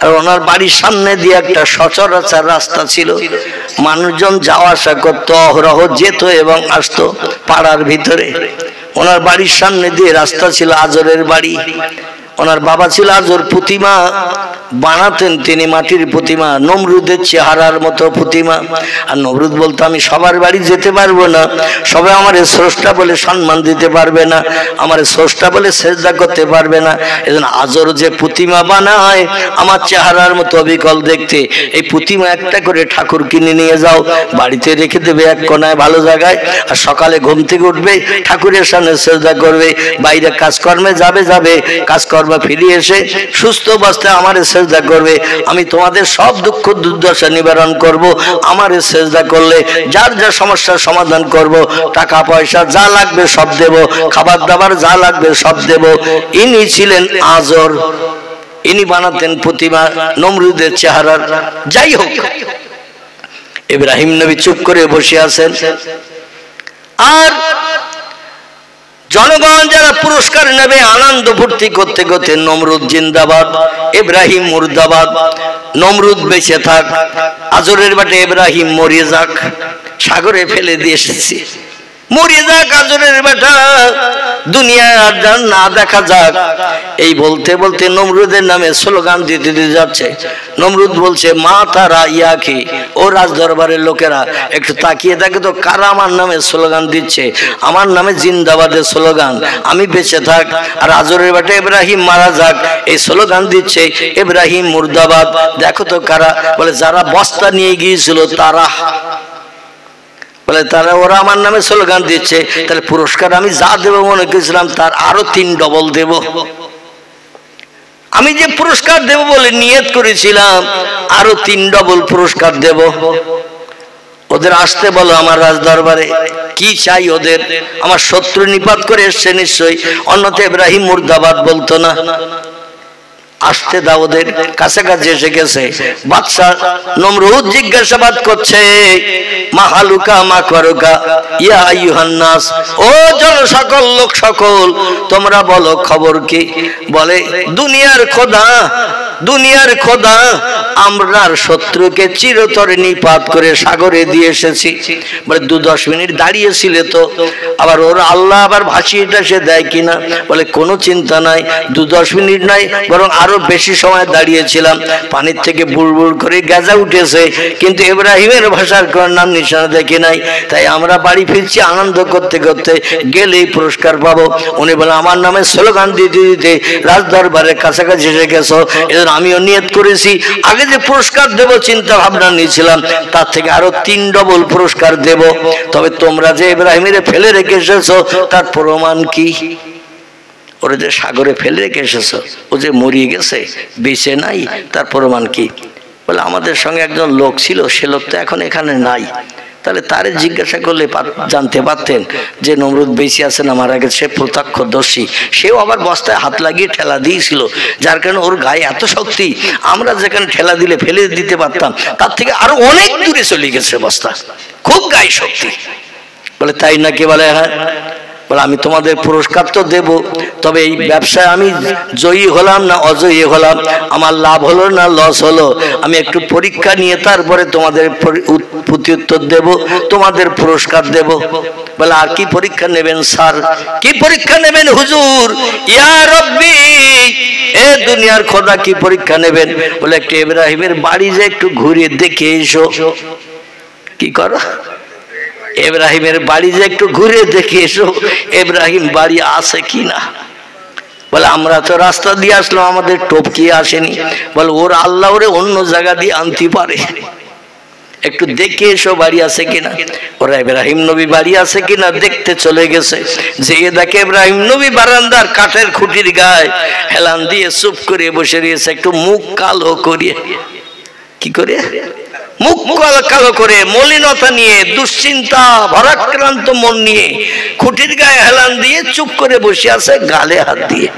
আর ওনার বাড়ির সামনে দিয়ে একটা সচরাচর রাস্তা ছিল, মানুষজন যাওয়া আসা করতো, অহরহ যেত এবং আসতো পাড়ার ভিতরে। ওনার বাড়ির সামনে দিয়ে রাস্তা ছিল আজরের বাড়ি। ওনার বাবা ছিল আজর প্রতিমা বানাতেন, তিনি মাটির প্রতিমা, নমরুদের চেহারার মতো প্রতিমা। আর নমরুদ বলতো, আমি সবার বাড়ি যেতে পারবো না, সবাই আমার স্রষ্টা বলে সম্মান দিতে পারবে না, আমার স্রষ্টা বলে সেজদা করতে পারবে না। এজন্য আজর যে প্রতিমা বানায় আমার চেহারার মতো অবিকল দেখতে, এই প্রতিমা একটা করে ঠাকুর কিনে নিয়ে যাও, বাড়িতে রেখে দেবে এক কোনায় ভালো জায়গায়। আর সকালে ঘুম থেকে উঠবে, ঠাকুরের সামনে সেজদা করবে, বাইরে কাজকর্মে যাবে, কাজকর্ম ফিরে এসে সুস্থ অবস্থায় আমার সেজদা করবে। আমি তোমাদের সব দুঃখ দুর্দশা নিবারণ করব, আমার সেজদা করলে যার যা সমস্যার সমাধান করব, টাকা পয়সা যা লাগবে সব দেব, খাবার দাবার যা লাগবে সব দেব। ইনি ছিলেন আজর, ইনি বানাতেন প্রতিমা নমরুদের চেহারার। যাই হোক, ইব্রাহিম নবী চুপ করে বসে আছেন, আর জনগণ যারা পুরস্কার নেবে আনন্দ ফুর্তি করতে করতে, নমরুদ জিন্দাবাদ, ইব্রাহিম মুর্দাবাদ, নমরুদ বেঁচে থাক, আজরের বাটে ইব্রাহিম মরিয়ে যাক, সাগরে ফেলে দিয়ে এসেছি, মরিয়ে যাক আজরের বেটা, দুনিয়া আর না দেখা যাক। এই বলতে বলতে নমরুদের নামে স্লোগান দিতে দিতে যাচ্ছে। নমরুদ বলছে, মা তারা ইয়াকি, ও রাজ দরবারের লোকেরা একটু তাকিয়ে দেখে তো, কারা আমার নামে স্লোগান দিচ্ছে, আমার নামে জিন্দাবাদের স্লোগান, আমি বেঁচে থাক আর আজরের বেটা ইব্রাহিম মারা যাক, এই স্লোগান দিচ্ছে ইব্রাহিম মুর্দাবাদ। দেখো তো কারা, বলে যারা বস্তা নিয়ে গিয়েছিল তারা, বলে তারা, ওরা আমার নামে স্লোগান দিচ্ছে, তাহলে পুরস্কার আমি যা দেবো মনে করেছিলাম তার আরো 3 ডবল দেব। আমি যে পুরস্কার দেব বলে নিয়ত করেছিলাম, আরো 3 ডবল পুরস্কার দেব। ওদের আসতে বলো আমার রাজ দরবারে, কি চাই ওদের? আমার শত্রু নিপাত করে এসছে নিশ্চয়ই, অন্যথা ইব্রাহিম মুর্দাবাদ বলতো না। আসতে দাও, ওদের কাছাকাছি এসে গেছে। বাদশা নমরুদ জিজ্ঞাসাবাদ করছে, মা হালুকা মা করুকা ইয়া আইয়ুহান নাস, ও জন সকল লোক সকল, তোমরা বলো খবর কি? বলে দুনিয়ার খোদা, দুনিয়ার খোদা, আমরার শত্রুকে চিরতরে নিপাত করে সাগরে দিয়ে এসেছি। বলে 2-10 মিনিট দাঁড়িয়েছিলে তো, আবার ওর আল্লাহ আবার ভাসিয়েটা সে দেয় কিনা? বলে কোনো চিন্তা নাই, 2-10 মিনিট নাই, বরং আরো বেশি সময় দাঁড়িয়েছিলাম। পানির থেকে বুড়বুড় করে গেজা উঠেছে, কিন্তু ইব্রাহিমের ভাষার কোন নাম নিশানা দেখি নাই। তাই আমরা বাড়ি ফিরছি আনন্দ করতে করতে, গেলেই পুরস্কার পাবো। উনি বলে আমার নামে স্লোগান দিতে দিতে রাজদরবারের কাছাকাছি এসে গেছো, এজন্য আমিও নিয়ত করেছি আগে যে পুরস্কার দেব চিন্তা ভাবনা নিয়েছিলাম, তার থেকে আরো 3 ডবল পুরস্কার দেব। তবে তোমরা যে ইব্রাহিমের ফেলে রেখে এসেছো তার প্রমাণ কি? ওরা যে সাগরে ফেলে রেখে এসেছো, ও যে মরিয়ে গেছে, বেঁচে নাই, তার প্রমাণ কি? বলে আমাদের সঙ্গে একজন লোক ছিল, সে লোক তো এখন এখানে নাই। তাহলে তারে জিজ্ঞাসা করলে জানতে পারতেন যে নমরুদ বেঁচে আছে না মারা গেছে। সে প্রত্যক্ষদর্শী, সেও আবার বস্তায় হাত লাগিয়ে ঠেলা দিয়েছিল, যার কারণে ওর গায়ে এত শক্তি, আমরা যেখানে ঠেলা দিলে ফেলে দিতে পারতাম তার থেকে আরো অনেক দূরে চলে গেছে বস্তা, খুব গায়ে শক্তি। বলে তাই নাকি? বলে হ্যাঁ। বলে আমি তোমাদের পুরস্কার তো দেব, তবে এই ব্যবসায় আমি জয়ী হলাম না অজয়ী হলাম, আমার লাভ হলো না লস হলো, আমি একটু পরীক্ষা নিয়ে তারপরে তোমাদের প্রত্যুত্তর দেব, তোমাদের পুরস্কার দেব। বলে আর কি পরীক্ষা নেবেন স্যার? কি পরীক্ষা নেবেন হুজুর? ইয়া রব্বি, এ দুনিয়ার খোদা কি পরীক্ষা নেবেন? বলে একটু ইব্রাহিমের বাড়ি যে একটু ঘুরে দেখে এসো। কি করো? ইব্রাহিমের বাড়ি যে একটু ঘুরে দেখে এসো, ইব্রাহিম বাড়ি আছে কিনা। বলে আমরা তো রাস্তা দিয়ে আসলাম, আমাদের টপকি আসেনি। বলে ওর আল্লাহ ওরে অন্য জায়গা দিয়ে আনতে পারে, একটু দেখে এসো বাড়ি আছে কিনা। ওরা ইব্রাহিম নবী বাড়ি আছে কিনা দেখতে চলে গেছে। যে দেখে ইব্রাহিম নবী বারান্দার কাঠের খুঁটির গায়ে হেলান দিয়ে চুপ করে বসে রয়েছে, একটু মুখ কালো করিয়ে। কি করে? মুখ কালো করে, মলিনতা নিয়ে, দুশ্চিন্তা ভারাক্রান্ত মন নিয়ে খুঁটির গায়ে হেলান দিয়ে চুপ করে বসে আছে, গালে হাত দিয়ে।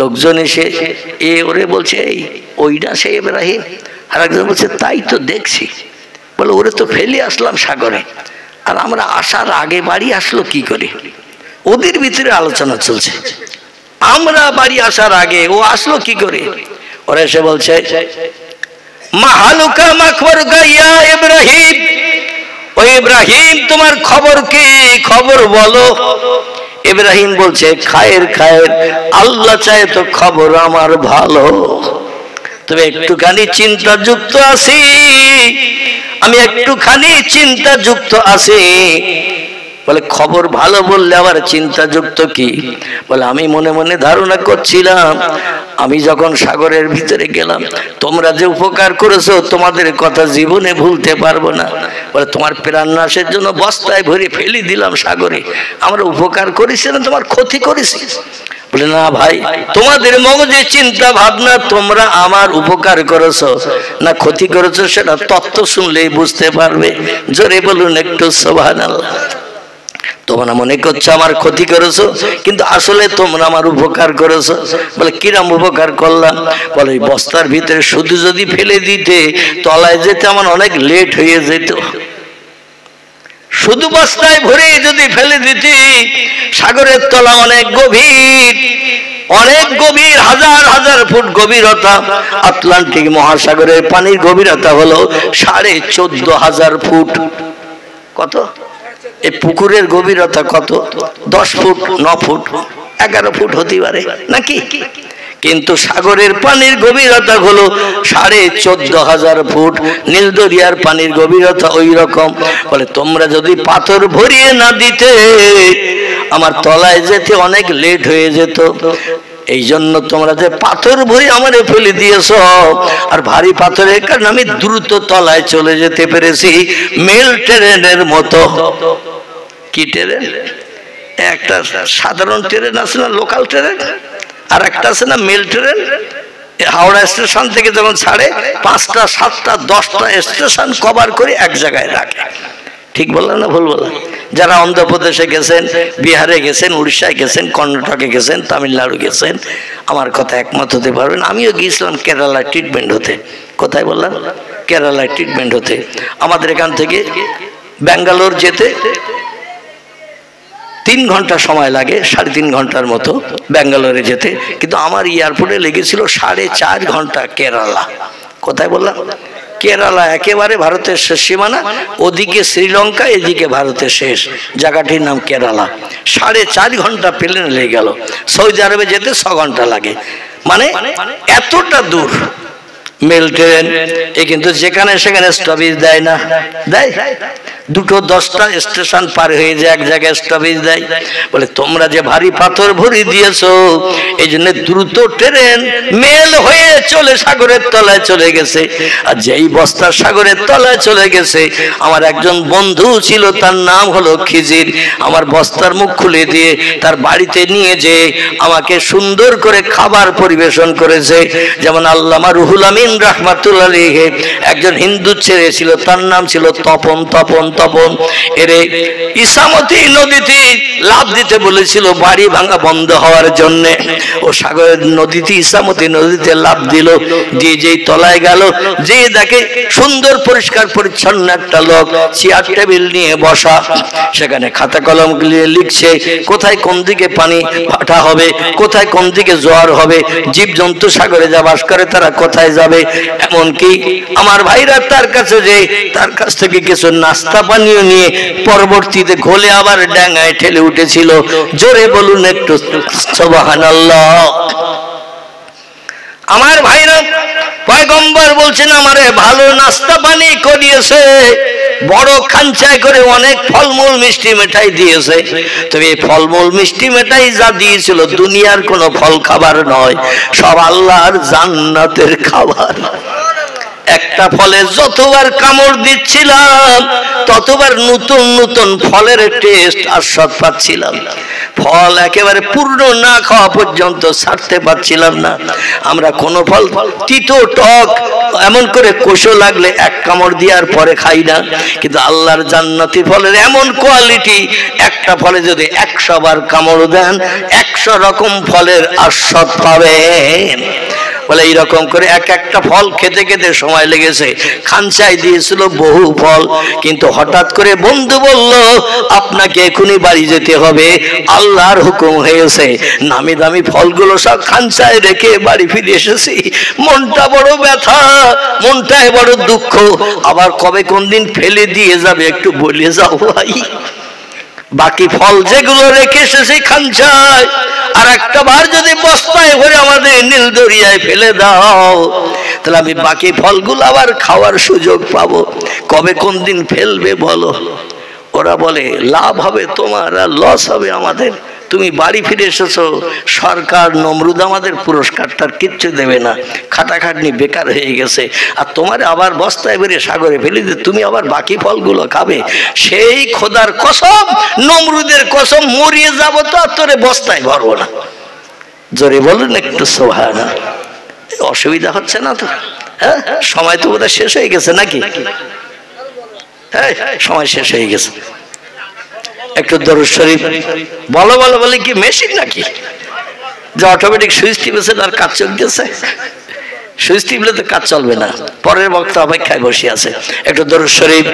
লোকজন এসে ওরে বলছে এই ওইটা সে ইব্রাহিম। আর একজন বলছে তাই তো দেখছি। বলে ওরে তো ফেলে আসলাম সাগরে, আর আমরা আসার আগে বাড়ি আসলো কি করে? ওদের ভিতরে আলোচনা চলছে, আমরা বাড়ি আসার আগে ও আসলো কি করে? ওরা এসে বলছে মাহালুকা মাখবরুকা ইয়া ইব্রাহিম, ও ইব্রাহিম তোমার খবর কি? খবর বলো। ইব্রাহিম বলছে খায়ের খায়ের, আল্লাহ চায় তো খবর আমার ভালো, তবে একটুখানি চিন্তাযুক্ত আছি, আমি একটুখানি চিন্তাযুক্ত আছি। বলে খবর ভালো বললে আবার চিন্তাযুক্ত কি? বলে আমি মনে মনে ধারণা করছিলাম, আমি যখন সাগরের ভিতরে গেলাম তোমরা যে উপকার করেছো তোমাদের কথা জীবনে ভুলতে পারবো না। বলে তোমার প্রাণনাশের জন্য বস্তায় ভরে ফেলে দিলাম সাগরে, আমরা উপকার করেছি না তোমার ক্ষতি করেছি? বলে না ভাই, তোমাদের মগজে চিন্তা ভাবনা, তোমরা আমার উপকার করেছো না ক্ষতি করেছো সেটা তত্ত্ব শুনলেই বুঝতে পারবে। জোরে বলুন একটু সুবহানাল্লাহ। তোমরা মনে করছো আমার ক্ষতি করেছো, কিন্তু আসলে তোমরা আমার উপকার করেছো। বলে কিরম উপকার করলাম? বলে বস্তার ভিতরে শুধু যদি ফেলে দিতে তলায় যেতে আমার অনেক লেট হয়ে যেত, শুধু বস্তায় ভরে যদি ফেলে দিতে সাগরের তলা অনেক গভীর, অনেক গভীর, হাজার হাজার ফুট গভীরতা। আটলান্টিক মহাসাগরের পানির গভীরতা হলো 14,500 ফুট। কত? এই পুকুরের গভীরতা কত? 10 ফুট, 9 ফুট, 11 ফুট হতে পারে নাকি? কিন্তু সাগরের পানির গভীরতা হলো 14,500 ফুট। নীল দরিয়ার পানির গভীরতা ওই রকম। বলে তোমরা যদি পাথর ভরিয়ে না দিতে আমার তলায় যেতে অনেক লেট হয়ে যেত, এই জন্য তোমরা যে পাথর ভরি আমারে ফেলে দিয়েছ, আর ভারী পাথরের কারণে আমি দ্রুত তলায় চলে যেতে পেরেছি, মেল ট্রেনের মতো। কি ট্রেন? একটা সাধারণ ট্রেন আছে না, লোকাল ট্রেন, আর একটা আছে না মেল ট্রেন। হাওড়া স্টেশন থেকে যখন ছাড়ে 5টা 7টা 10টা স্টেশন কভার করে এক জায়গায় রাখে। ঠিক বললাম না ভুল বললাম? যারা অন্ধ্রপ্রদেশে গেছেন, বিহারে গেছেন, উড়িষ্যায় গেছেন, কর্ণাটকে গেছেন, তামিলনাড়ু গেছেন, আমার কথা একমত হতে পারবেন। আমিও গিয়েছিলাম কেরালায় ট্রিটমেন্ট হতে। কোথায় বললাম? কেরালায় ট্রিটমেন্ট হতে। আমাদের এখান থেকে ব্যাঙ্গালোর যেতে 3 ঘন্টা সময় লাগে, 3.5 ঘন্টার মতো ব্যাঙ্গালোরে যেতে, কিন্তু আমার এয়ারপোর্টে লেগেছিল 4.5 ঘন্টা কেরালা। কোথায় বললাম? কেরালা, একেবারে ভারতের শেষ সীমানা, ওদিকে শ্রীলঙ্কা, এদিকে ভারতের শেষ, জায়গাটির নাম কেরালা। 4.5 ঘন্টা প্লেনে লেগে গেল। সৌদি আরবে যেতে 6 ঘন্টা লাগে, মানে এতটা দূর মেল ট্রেন। কিন্তু যেখানে সেখানে স্টপেজ দেয় না, দেয় 2-10টা স্টেশন পার হয়ে যায়, এক জায়গায় স্টপেজ দেয়। বলে তোমরা যে ভারী পাথর ভরি দিয়েছো, এই জন্য দ্রুত ট্রেন মেল হয়ে চলে সাগরের তলায় চলে গেছে। আর যেই বস্তা সাগরের তলায় চলে গেছে, আমার একজন বন্ধু ছিল, তার নাম হলো খিজির, আমার বস্তার মুখ খুলে দিয়ে তার বাড়িতে নিয়ে যেয়ে আমাকে সুন্দর করে খাবার পরিবেশন করেছে। যেমন আল্লামা রুহুল আমিন রাহমাতুল্লাহ আলাইহি একজন হিন্দু ছেলে ছিল, তার নাম ছিল তপন। তপন তপন এরে ইসামতি নদীতে লাফ দিতে বলেছিল বাড়ি ভাঙা বন্ধ হওয়ার জন্য। ও সাগরের নদীতে, ইসামতি নদীতে লাফ দিল, দিয়ে যেই তলায় গেল, যে দেখে সুন্দর পরিষ্কার পরিচ্ছন্ন একটা লোক চেয়ার টেবিল নিয়ে বসা, সেখানে খাতা কলম নিয়ে লিখছে কোথায় কোন দিকে পানি ফাটা হবে, কোথায় কোন দিকে জোয়ার হবে, জীবজন্তু সাগরে যা বাস করে তারা কোথায় যাবে। এমনকি আমার ভাইরা তার কাছে যে তার কাছ থেকে কিছু নাস্তা পানীয় নিয়ে পরবর্তীতে ঘোলে আবার ডাঙায় ঠেলে উঠেছিল। জোরে বলুন একটু সুবহানাল্লাহ। আমার ভাইরা, পয়গম্বর বলছেন আমারে ভালো নাস্তা পানি করিয়েছে, বড় খাঞ্চায় করে অনেক ফলমূল মিষ্টি মিঠাই দিয়েছে। তবে এই ফলমূল মিষ্টি মিঠাই যা দিয়েছিল দুনিয়ার কোনো ফল খাবার নয়, সব আল্লাহর জান্নাতের খাবার। একটা ফলে যতবার কামড় দিচ্ছিলাম ততবার নতুন নতুন ফলের টেস্ট আর স্বাদ পাচ্ছিলাম। ফল একেবারে পূর্ণ না খাওয়া পর্যন্ত ছাড়তে পারছিলাম না। আমরা কোনো ফল তিতো টক এমন করে কোষো লাগলে এক কামড় দেওয়ার পরে খাই না, কিন্তু আল্লাহর জান্নাতি ফলের এমন কোয়ালিটি, একটা ফলে যদি 100 বার কামড় দেন 100 রকম ফলের আস্বাদ পাবেন। বলে এইরকম করে এক একটা ফল খেতে খেতে সময় লেগেছে। খানচাই দিয়েছিল বহু ফল, কিন্তু হঠাৎ করে বন্ধু বলল আপনাকে এখনই বাড়ি যেতে হবে, আল্লাহর হুকুম হয়েছে। নামি দামি ফলগুলো সব খানচায় রেখে বাড়ি ফিরে এসেছি। মনটা বড় ব্যথা, মনটায় বড় দুঃখ। আবার কবে কোন দিন ফেলে দিয়ে যাবে একটু বলে যাও ভাই। বাকি ফল যেগুলো রেখে এসেছি খানচায়, আর একটা বার যদি বস্তায় ভরে আমাদের নীল দরিয়ায় ফেলে দাও, তাহলে আমি বাকি ফলগুলো আবার খাওয়ার সুযোগ পাবো। কবে কোন দিন ফেলবে বলো? ওরা বলে লাভ হবে তোমার আর লস হবে আমাদের। তুমি বাড়ি ফিরে এসেছো, সরকার নমরুদ আমাদের পুরস্কারটার কিচ্ছু দেবে না, খাটাখাটনি বেকার হয়ে গেছে, আর তোমার আবার বস্তায় বেরিয়ে সাগরে ফেলে দিয়ে তুমি আবার বাকি ফলগুলো খাবে। সেই খোদার কসম, নমরুদের কসম, মরিয়ে যাবো তো আর তোরে বস্তায় ভরবো না। জোরে বলুন একটু সুবহানাল্লাহ। অসুবিধা হচ্ছে না তো? হ্যাঁ, সময় তো বোধহয় শেষ হয়ে গেছে নাকি? হ্যাঁ, সময় শেষ হয়ে গেছে। একটু দরুদ শরীফ বলো বলো। বলে কি মেশিন নাকি যে অটোমেটিক সুইচ টিপেছে আর কাজ চলতেছে? সুইচ টিপলে তো কাজ চলবে না। পরের বক্তা অপেক্ষায় বসে আছে। একটু দরুদ শরীফ।